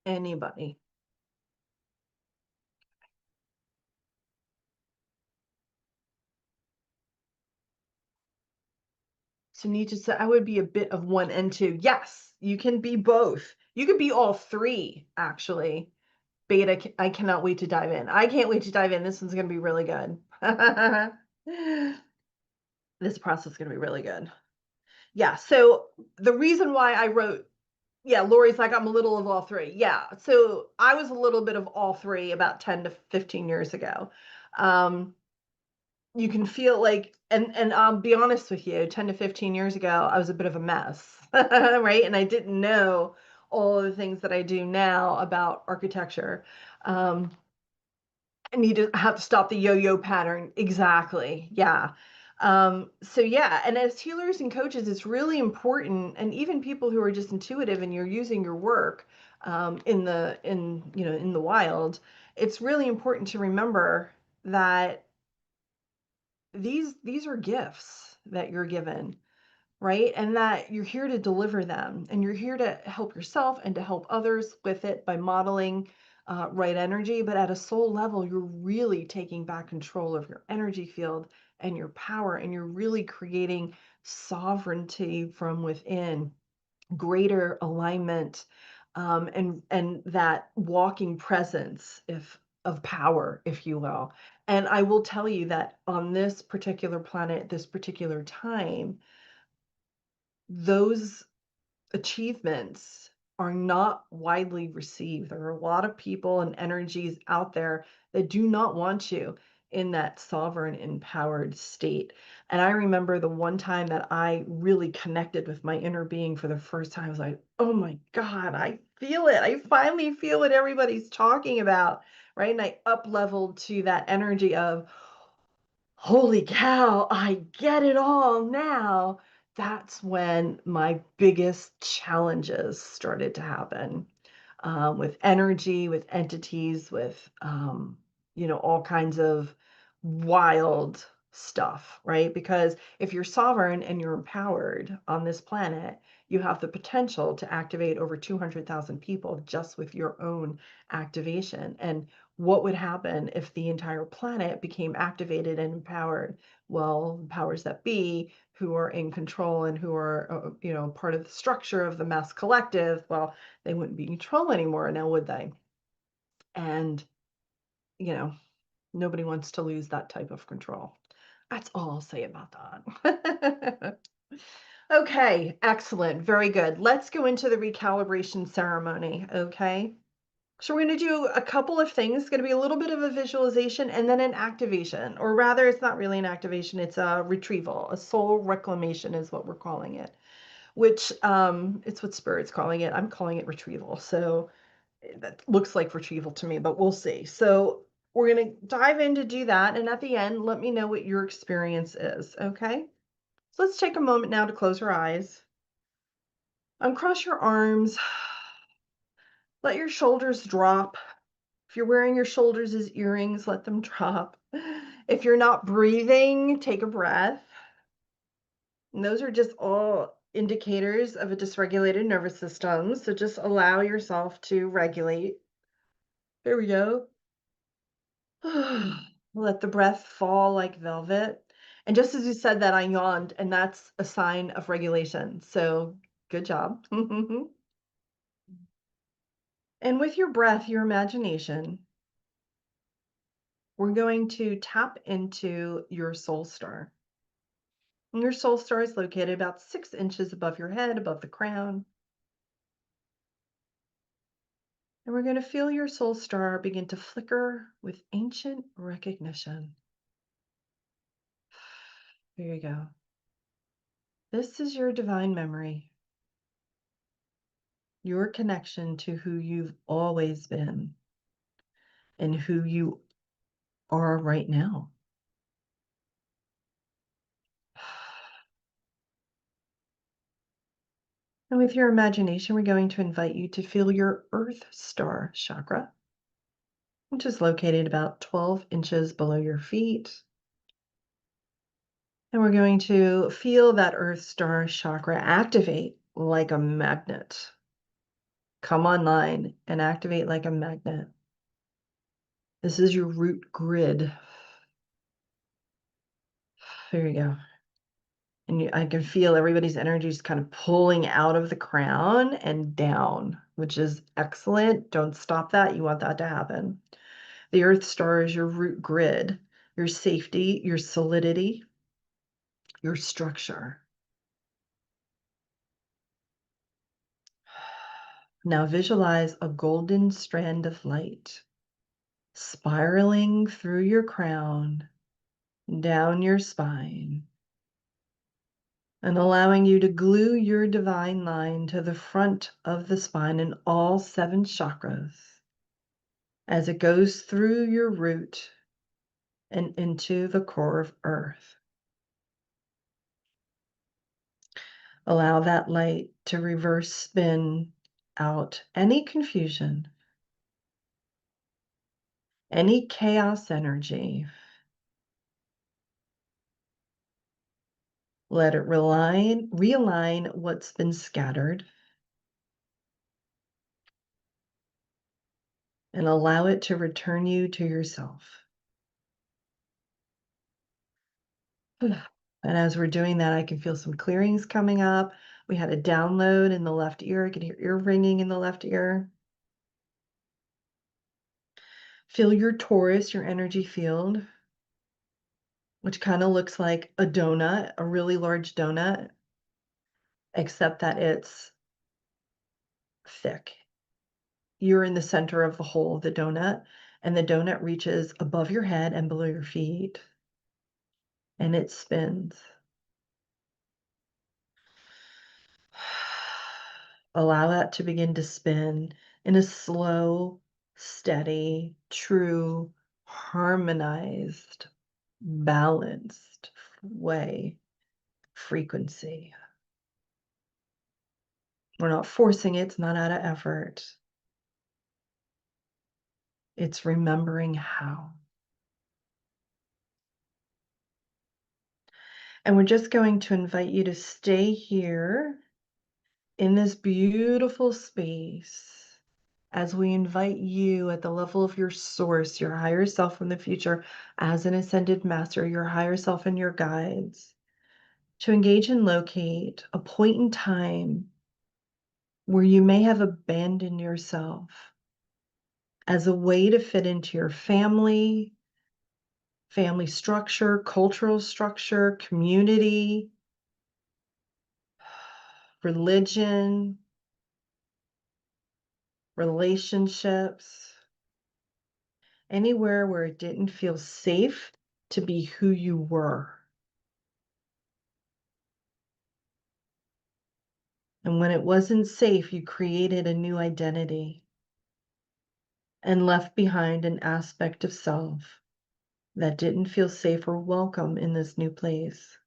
Anybody. So Nietzsche said, I would be a bit of one and two. Yes, you can be both. You could be all three, actually. Beta, I cannot wait to dive in. I can't wait to dive in. This one's going to be really good. This process is going to be really good. Yeah. So the reason why I wrote, yeah, Lori's like, I'm a little of all three. Yeah. So I was a little bit of all three about 10 to 15 years ago. You can feel like, and I'll be honest with you, 10 to 15 years ago, I was a bit of a mess, right? And I didn't know all of the things that I do now about architecture. I need to have to stop the yo-yo pattern. Exactly. Yeah. So yeah, and as healers and coaches, it's really important, and even people who are just intuitive and you're using your work in the wild, it's really important to remember that these are gifts that you're given, right? And that you're here to deliver them, and you're here to help yourself and to help others with it by modeling right energy. But at a soul level, you're really taking back control of your energy field and your power, and you're really creating sovereignty from within, greater alignment, and that walking presence if of power, if you will. And I will tell you that on this particular planet, this particular time, those achievements are not widely received. There are a lot of people and energies out there that do not want you in that sovereign, empowered state. And I remember the one time that I really connected with my inner being for the first time. I was like, oh my God, I feel it. I finally feel what everybody's talking about, right? And I up leveled to that energy of, holy cow, I get it all now. That's when my biggest challenges started to happen, with energy, with entities, with, all kinds of wild stuff, right? Because if you're sovereign and you're empowered on this planet, you have the potential to activate over 200,000 people just with your own activation. And what would happen if the entire planet became activated and empowered? Well, powers that be who are in control and who are, part of the structure of the mass collective, well, they wouldn't be in control anymore now, would they? And, you know, nobody wants to lose that type of control. That's all I'll say about that. Okay, excellent. Very good. Let's go into the recalibration ceremony, okay? So we're going to do a couple of things. It's going to be a little bit of a visualization and then an activation, or rather, it's not really an activation, it's a retrieval. A soul reclamation is what we're calling it, which it's what Spirit's calling it. I'm calling it retrieval. So that looks like retrieval to me, but we'll see. So we're going to dive in to do that. And at the end, let me know what your experience is, okay? So let's take a moment now to close your eyes. Uncross your arms. Let your shoulders drop. If you're wearing your shoulders as earrings, let them drop. If you're not breathing, take a breath. And those are just all indicators of a dysregulated nervous system. So just allow yourself to regulate. There we go. Let the breath fall like velvet. And just as you said that, I yawned, and that's a sign of regulation. So good job. And with your breath, your imagination, we're going to tap into your soul star. And your soul star is located about 6 inches above your head, above the crown. And we're going to feel your soul star begin to flicker with ancient recognition. There you go. This is your divine memory, your connection to who you've always been and who you are right now. And with your imagination, we're going to invite you to feel your Earth Star chakra, which is located about 12 inches below your feet. And we're going to feel that Earth Star chakra activate like a magnet. Come online and activate like a magnet. This is your root grid. There you go. And I can feel everybody's energy is kind of pulling out of the crown and down, which is excellent. Don't stop that. You want that to happen. The Earth Star is your root grid, your safety, your solidity, your structure. Now visualize a golden strand of light spiraling through your crown, down your spine, and allowing you to glue your divine line to the front of the spine in all 7 chakras as it goes through your root and into the core of Earth. Allow that light to reverse spin out any confusion, any chaos energy. Let it realign what's been scattered, and allow it to return you to yourself. And as we're doing that, I can feel some clearings coming up. We had a download in the left ear. I can hear ear ringing in the left ear. Feel your torus, your energy field, which kind of looks like a donut, a really large donut, except that it's thick. You're in the center of the hole of the donut, and the donut reaches above your head and below your feet, and it spins. Allow that to begin to spin in a slow, steady, true, harmonized, balanced way, frequency. We're not forcing it, it's not out of effort. It's remembering how. And we're just going to invite you to stay here in this beautiful space as we invite you at the level of your source, your higher self from the future, as an ascended master, your higher self and your guides, to engage and locate a point in time where you may have abandoned yourself as a way to fit into your family structure, cultural structure, community, religion, relationships, anywhere where it didn't feel safe to be who you were. And when it wasn't safe, you created a new identity and left behind an aspect of self that didn't feel safe or welcome in this new place.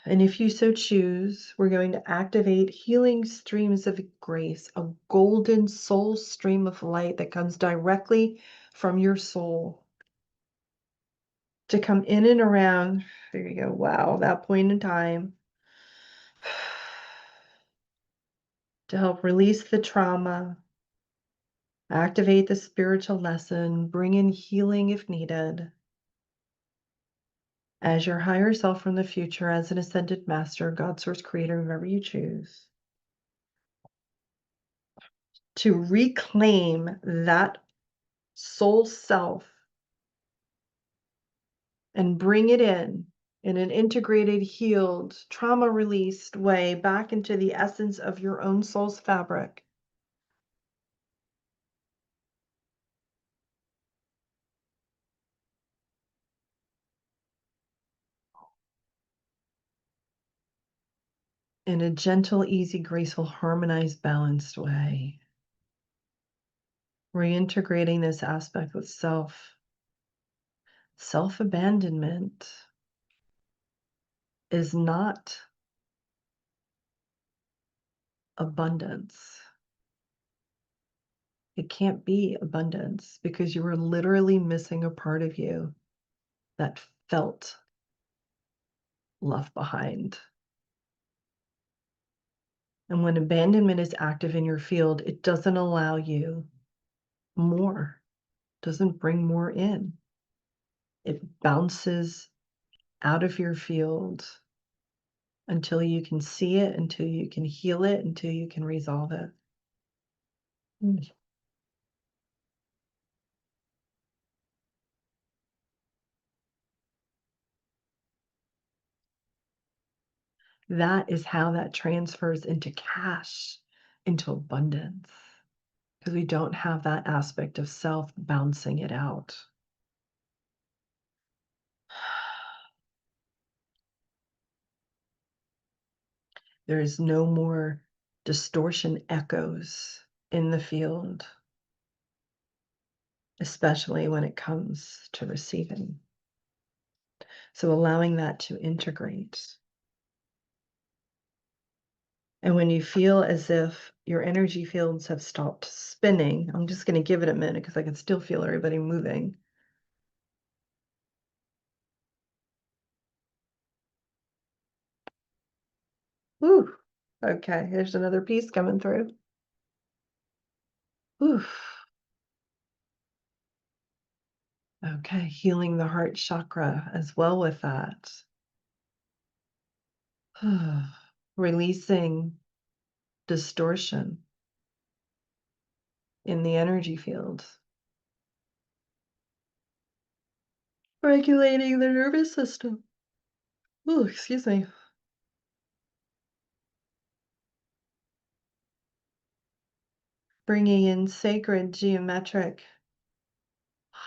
And if you so choose, we're going to activate healing streams of grace, a golden soul stream of light that comes directly from your soul to come in and around. There you go. Wow, that point in time. To help release the trauma, activate the spiritual lesson, bring in healing if needed. As your higher self from the future, as an ascended master, God, source, creator, whoever you choose, to reclaim that soul self and bring it in an integrated, healed, trauma released way back into the essence of your own soul's fabric. In a gentle, easy, graceful, harmonized, balanced way. Reintegrating this aspect with self. Self-abandonment is not abundance. It can't be abundance because you are literally missing a part of you that felt left behind. And when abandonment is active in your field, it doesn't allow you more, doesn't bring more in. It bounces out of your field until you can see it, until you can heal it, until you can resolve it. That is how that transfers into cash, into abundance, because we don't have that aspect of self bouncing it out. There is no more distortion echoes in the field, especially when it comes to receiving. So allowing that to integrate. And when you feel as if your energy fields have stopped spinning, I'm just going to give it a minute because I can still feel everybody moving. Ooh, okay, there's another piece coming through. Ooh. Okay, healing the heart chakra as well with that. Releasing distortion in the energy field. Regulating the nervous system. Ooh, excuse me. Bringing in sacred geometric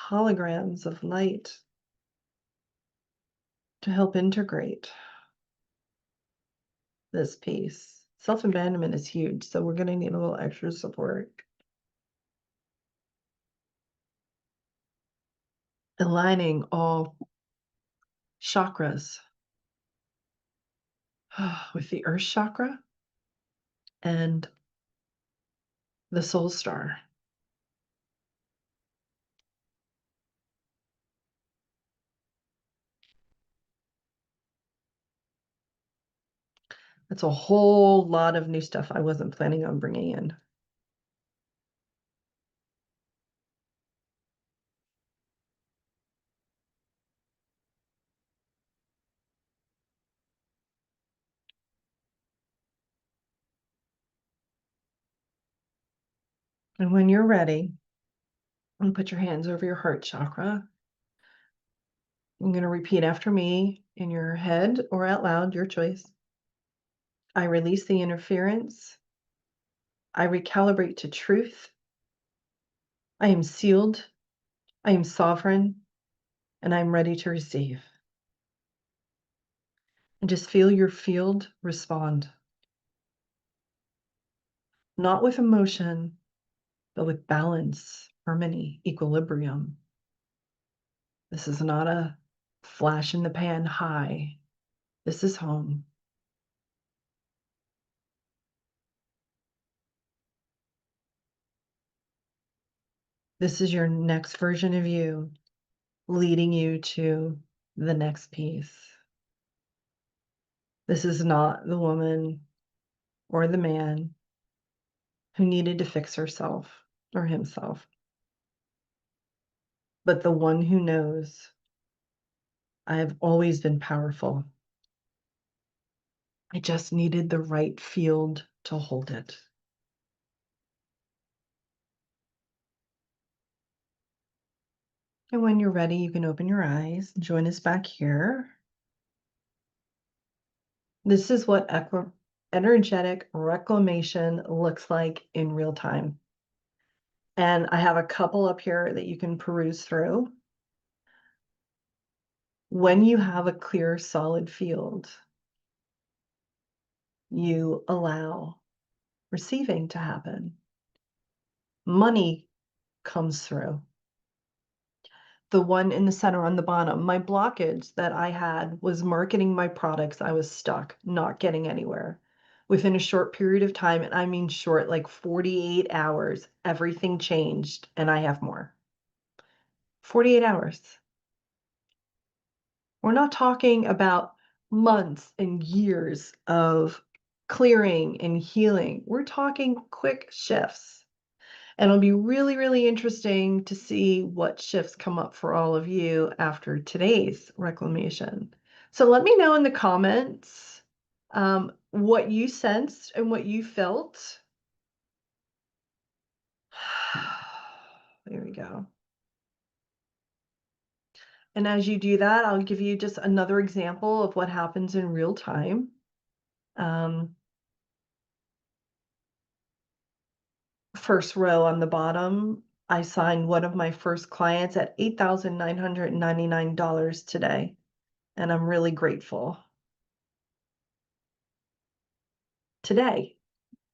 holograms of light to help integrate this piece. Self-abandonment is huge, so we're going to need a little extra support. Aligning all chakras with the earth chakra and the soul star. That's a whole lot of new stuff I wasn't planning on bringing in. And when you're ready, and put your hands over your heart chakra. I'm going to repeat after me in your head or out loud, your choice. I release the interference. I recalibrate to truth. I am sealed. I am sovereign. And I'm ready to receive. And just feel your field respond. Not with emotion, but with balance, harmony, equilibrium. This is not a flash in the pan high. This is home. This is your next version of you, leading you to the next piece. This is not the woman or the man who needed to fix herself or himself, but the one who knows I have always been powerful. I just needed the right field to hold it. And when you're ready, you can open your eyes, join us back here. This is what energetic reclamation looks like in real time. And I have a couple up here that you can peruse through. When you have a clear, solid field, you allow receiving to happen. Money comes through. The one in the center on the bottom, my blockage that I had was marketing my products. I was stuck, not getting anywhere. Within a short period of time, and I mean short, like 48 hours, everything changed and I have more. 48 hours. We're not talking about months and years of clearing and healing. We're talking quick shifts. And it'll be really, really interesting to see what shifts come up for all of you after today's reclamation. So let me know in the comments what you sensed and what you felt. There we go. And as you do that, I'll give you just another example of what happens in real time. First row on the bottom, I signed one of my first clients at $8,999 today, and I'm really grateful. Today,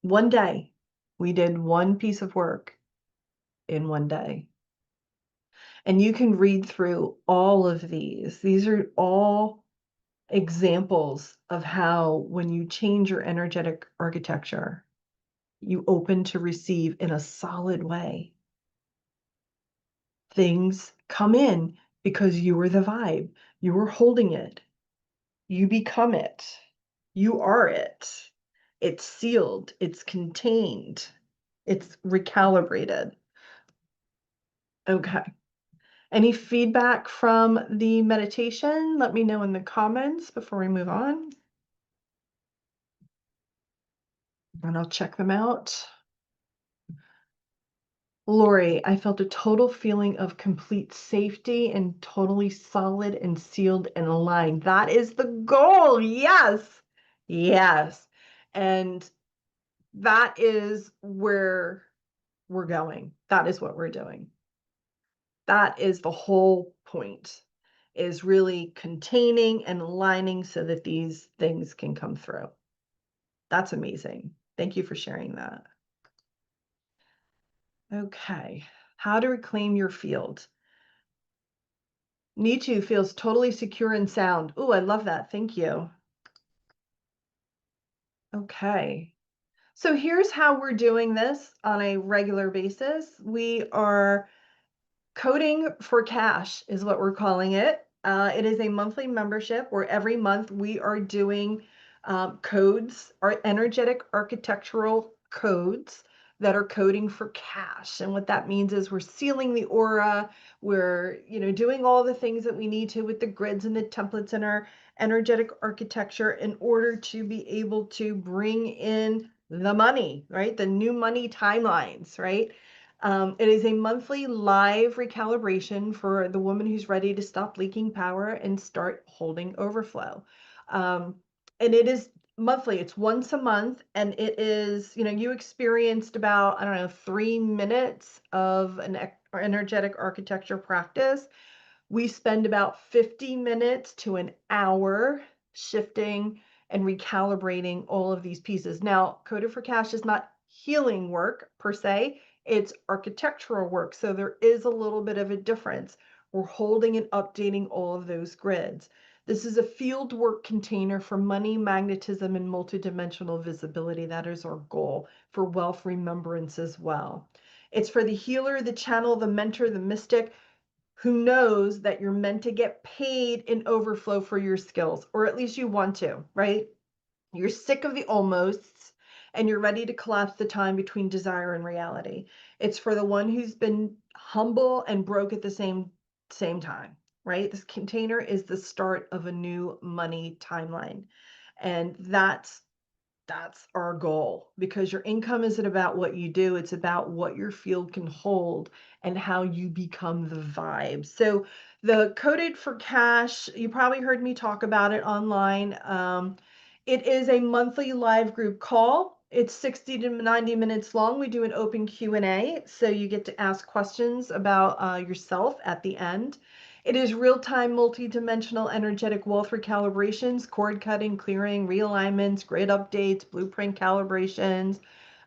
one day, we did one piece of work in one day. And you can read through all of these. These are all examples of how when you change your energetic architecture, you open to receive in a solid way. Things come in because you were the vibe. You were holding it. You become it. You are it. It's sealed. It's contained. It's recalibrated. Okay. Any feedback from the meditation? Let me know in the comments before we move on. And I'll check them out. Lori, I felt a total feeling of complete safety and totally solid and sealed and aligned. That is the goal. Yes. Yes. And that is where we're going. That is what we're doing. That is the whole point, is really containing and aligning so that these things can come through. That's amazing. Thank you for sharing that. Okay, how to reclaim your field. Nitu feels totally secure and sound. Oh, I love that. Thank you. Okay, so here's how we're doing this on a regular basis. We are Coding for Cash is what we're calling it. It is a monthly membership where every month we are doing codes, our energetic architectural codes that are coding for cash. And what that means is we're sealing the aura, we're doing all the things that we need to with the grids and the templates in our energetic architecture in order to be able to bring in the money, right? The new money timelines, right? It is a monthly live recalibration for the woman who's ready to stop leaking power and start holding overflow. And it is monthly. It's once a month, and it is, you experienced about, I don't know, 3 minutes of an energetic architecture practice. We spend about 50 minutes to an hour shifting and recalibrating all of these pieces. Now, Coded for Cash is not healing work per se, it's architectural work. So there is a little bit of a difference. We're holding and updating all of those grids. This is a field work container for money, magnetism, and multidimensional visibility. That is our goal for wealth remembrance as well. It's for the healer, the channel, the mentor, the mystic, who knows that you're meant to get paid in overflow for your skills, or at least you want to, right? You're sick of the almosts and you're ready to collapse the time between desire and reality. It's for the one who's been humble and broke at the same time, right? This container is the start of a new money timeline. And that's our goal, because your income isn't about what you do, it's about what your field can hold and how you become the vibe. So the coded for cash, you probably heard me talk about it online. It is a monthly live group call. It's 60 to 90 minutes long. We do an open Q&A, so you get to ask questions about yourself at the end. It is real-time, multi-dimensional energetic wealth recalibrations, cord cutting, clearing, realignments, grid updates, blueprint calibrations,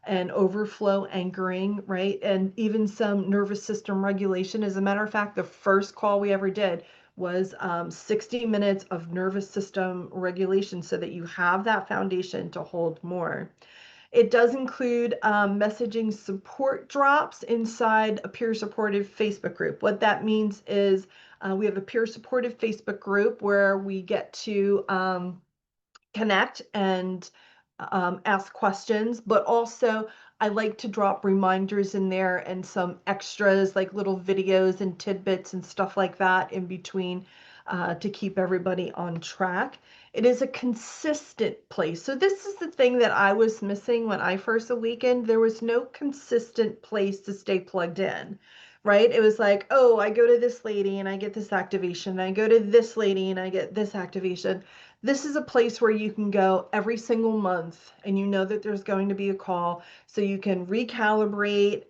and overflow anchoring, right? And even some nervous system regulation. As a matter of fact, the first call we ever did was 60 minutes of nervous system regulation so that you have that foundation to hold more. It does include messaging support drops inside a peer supportive Facebook group. What that means is we have a peer supportive Facebook group where we get to connect and ask questions, but also I like to drop reminders in there and some extras like little videos and tidbits and stuff like that in between to keep everybody on track. It is a consistent place. So this is the thing that I was missing when I first awakened. There was no consistent place to stay plugged in, right? It was like, oh, I go to this lady and I get this activation. I go to this lady and I get this activation. This is a place where you can go every single month and you know that there's going to be a call, so you can recalibrate,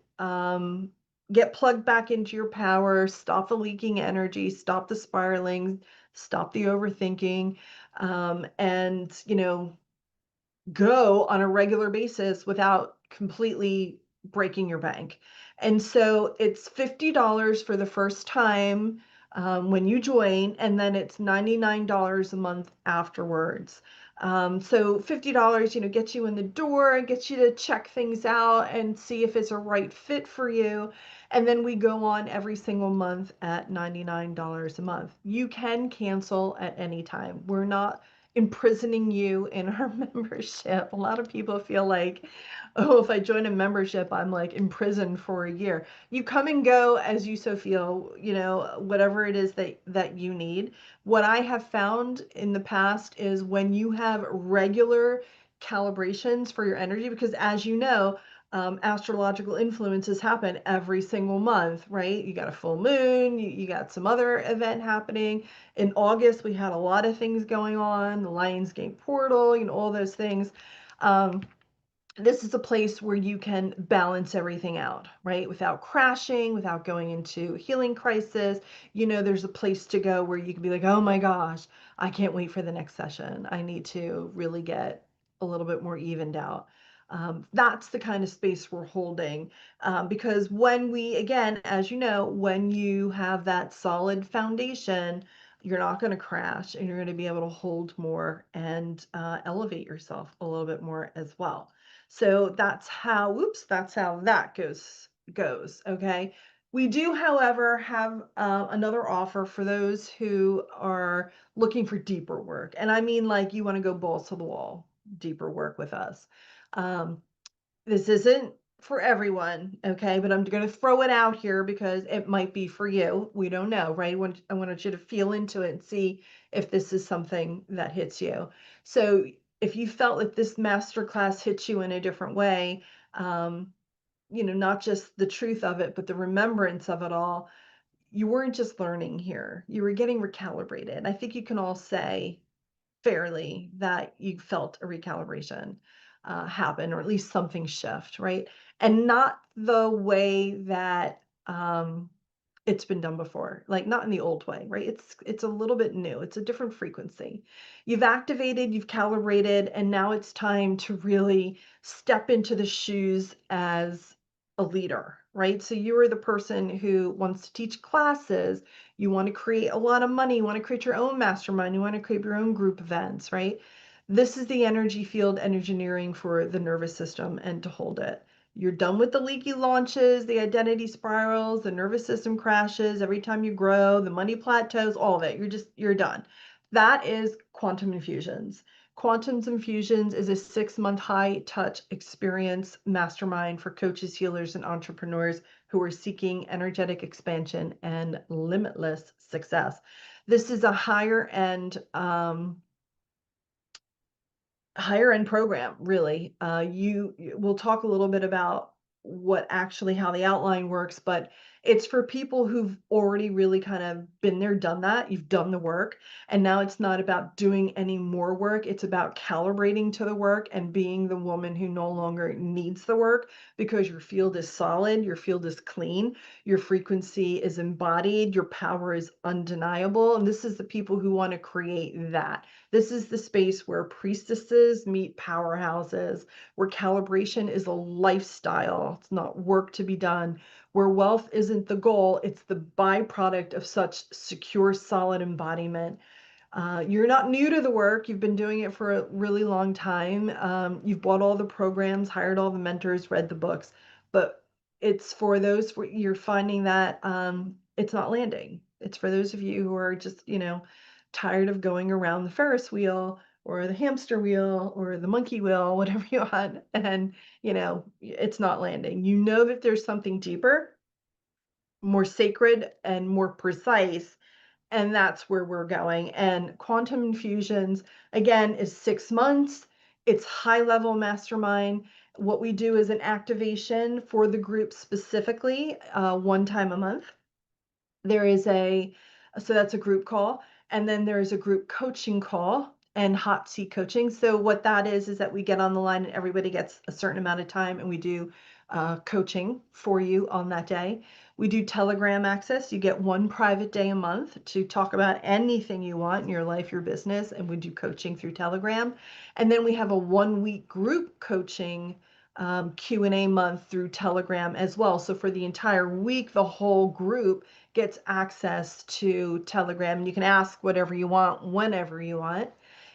get plugged back into your power, stop the leaking energy, stop the spiraling, stop the overthinking, and, go on a regular basis without completely breaking your bank. And so it's $50 for the first time when you join, and then it's $99 a month afterwards. So $50, gets you in the door, gets you to check things out and see if it's a right fit for you. And then we go on every single month at $99 a month. You can cancel at any time. We're not imprisoning you in our membership. A lot of people feel like, oh, if I join a membership, I'm like imprisoned for a year. You come and go as you so feel, whatever it is that you need. What I have found in the past is when you have regular calibrations for your energy, because as you know, astrological influences happen every single month, right? You got a full moon, you got some other event happening. In August, we had a lot of things going on, the Lionsgate portal, all those things. This is a place where you can balance everything out, right? Without crashing, without going into healing crisis. There's a place to go where you can be like, oh my gosh, I can't wait for the next session. I need to really get a little bit more evened out. That's the kind of space we're holding, because when again, as you know, when you have that solid foundation, you're not going to crash and you're going to be able to hold more and elevate yourself a little bit more as well. So that's how that goes. Okay. We do, however, have another offer for those who are looking for deeper work. And I mean, like, you want to go balls to the wall, deeper work with us. This isn't for everyone, okay? But I'm going to throw it out here because it might be for you. We don't know, right? I want you to feel into it and see if this is something that hits you. So if you felt that this masterclass hits you in a different way, not just the truth of it, but the remembrance of it all, you weren't just learning here. You were getting recalibrated. I think you can all say fairly that you felt a recalibration happen, or at least something shift, right? And not the way that it's been done before, like not in the old way, right? It's a little bit new. It's a different frequency. You've activated, you've calibrated, and now it's time to really step into the shoes as a leader, right? So you are the person who wants to teach classes, you want to create a lot of money, you want to create your own mastermind, you want to create your own group events, right? This is the energy field engineering for the nervous system and to hold it. You're done with the leaky launches, the identity spirals, the nervous system crashes, every time you grow, the money plateaus, all of it. You're done. That is quantum infusions. Quantum infusions is a 6-month high touch experience mastermind for coaches, healers, and entrepreneurs who are seeking energetic expansion and limitless success. This is a higher end program, really. We'll talk a little bit about how the outline works, but it's for people who've already really kind of been there, done that. You've done the work, and now it's not about doing any more work. It's about calibrating to the work and being the woman who no longer needs the work because your field is solid, your field is clean, your frequency is embodied, your power is undeniable. And this is the people who want to create that. This is the space where priestesses meet powerhouses, where calibration is a lifestyle. It's not work to be done, where wealth isn't the goal, it's the byproduct of such secure, solid embodiment. You're not new to the work. You've been doing it for a really long time. You've bought all the programs, hired all the mentors, read the books, but it's for those where you're finding that it's not landing. It's for those of you who are just, tired of going around the Ferris wheel or the hamster wheel or the monkey wheel, whatever you want, and, it's not landing. You know that there's something deeper, more sacred, and more precise, and that's where we're going. And quantum infusions, again, is 6 months. It's high level mastermind. What we do is an activation for the group specifically, one time a month. So that's a group call. And then there is a group coaching call and hot seat coaching. So what that is that we get on the line and everybody gets a certain amount of time and we do coaching for you on that day. We do Telegram access. You get one private day a month to talk about anything you want in your life, your business, and we do coaching through Telegram. And then we have a 1-week group coaching Q&A month through Telegram as well. So for the entire week, the whole group gets access to Telegram, and you can ask whatever you want, whenever you want.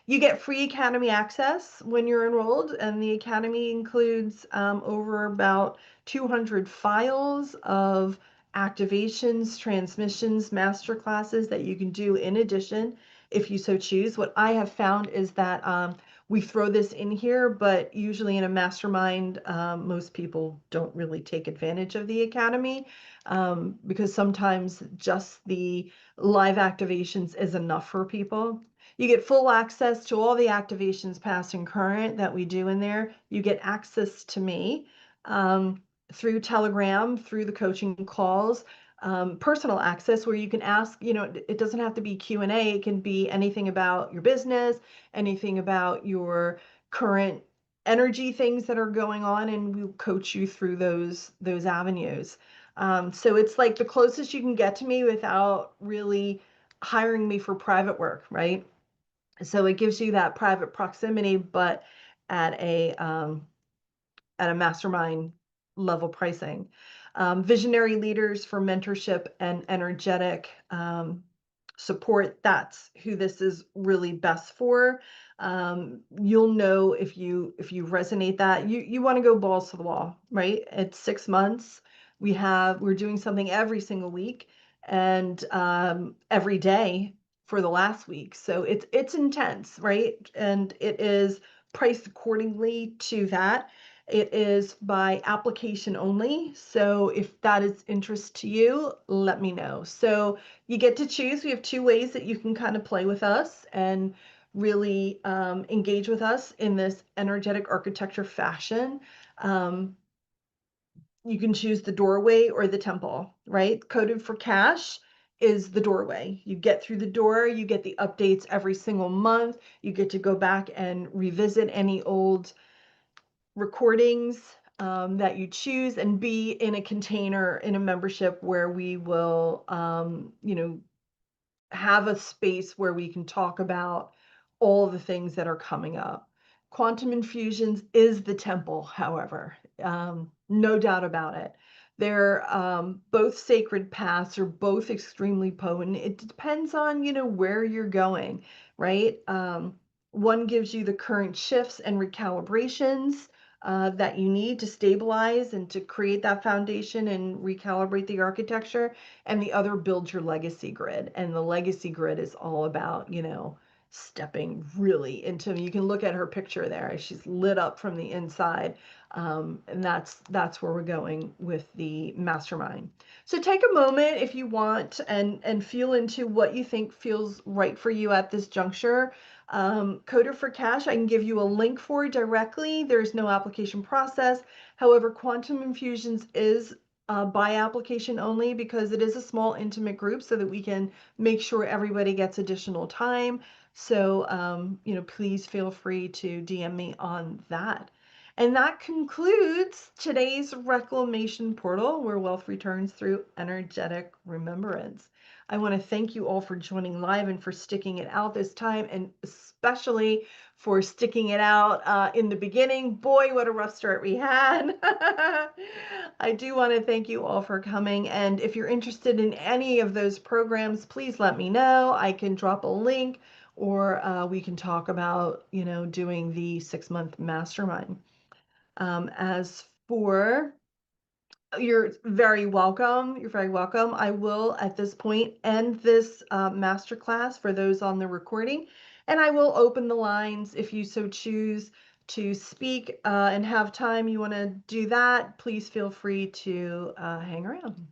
You get free Academy access when you're enrolled, and the Academy includes over about 200 files of activations, transmissions, masterclasses that you can do in addition if you so choose. What I have found is that we throw this in here, but usually in a mastermind, most people don't really take advantage of the Academy because sometimes just the live activations is enough for people. You get full access to all the activations, past and current, that we do in there. You get access to me through Telegram, through the coaching calls, personal access where you can ask, it doesn't have to be Q&A. It can be anything about your business, anything about your current energy things that are going on, and we'll coach you through those avenues. So it's like the closest you can get to me without really hiring me for private work, right? So it gives you that private proximity, but at a mastermind level pricing. Visionary leaders for mentorship and energetic support. That's who this is really best for. You'll know if you resonate that you want to go balls to the wall, right? It's 6 months. We're doing something every single week and every day for the last week. So it's intense, right? And it is priced accordingly to that. It is by application only. So if that is interest to you, let me know. So you get to choose. We have 2 ways that you can kind of play with us and really engage with us in this energetic architecture fashion. You can choose the doorway or the temple, right? Coded for cash is the doorway. You get through the door, you get the updates every single month. You get to go back and revisit any old recordings that you choose and be in a container in a membership where we will, have a space where we can talk about all the things that are coming up. Quantum infusions is the temple, however, no doubt about it. They're both sacred paths, are both extremely potent. It depends on, where you're going, right? One gives you the current shifts and recalibrations that you need to stabilize and to create that foundation and recalibrate the architecture. And the other builds your legacy grid. And the legacy grid is all about, stepping really into, you can look at her picture there. She's lit up from the inside. And that's where we're going with the mastermind. So take a moment if you want and feel into what you think feels right for you at this juncture. Coder for Cash, I can give you a link for directly. There's no application process. However, Quantum Infusions is by application only because it is a small, intimate group so that we can make sure everybody gets additional time. So, please feel free to DM me on that. And that concludes today's Reclamation Portal, where wealth returns through energetic remembrance. I want to thank you all for joining live and for sticking it out this time, and especially for sticking it out in the beginning. Boy, what a rough start we had. I do want to thank you all for coming. And if you're interested in any of those programs, please let me know. I can drop a link, or we can talk about, doing the 6-month mastermind. As for, you're very welcome. You're very welcome. I will, at this point, end this masterclass for those on the recording, and I will open the lines if you so choose to speak and have time. You want to do that, please feel free to hang around.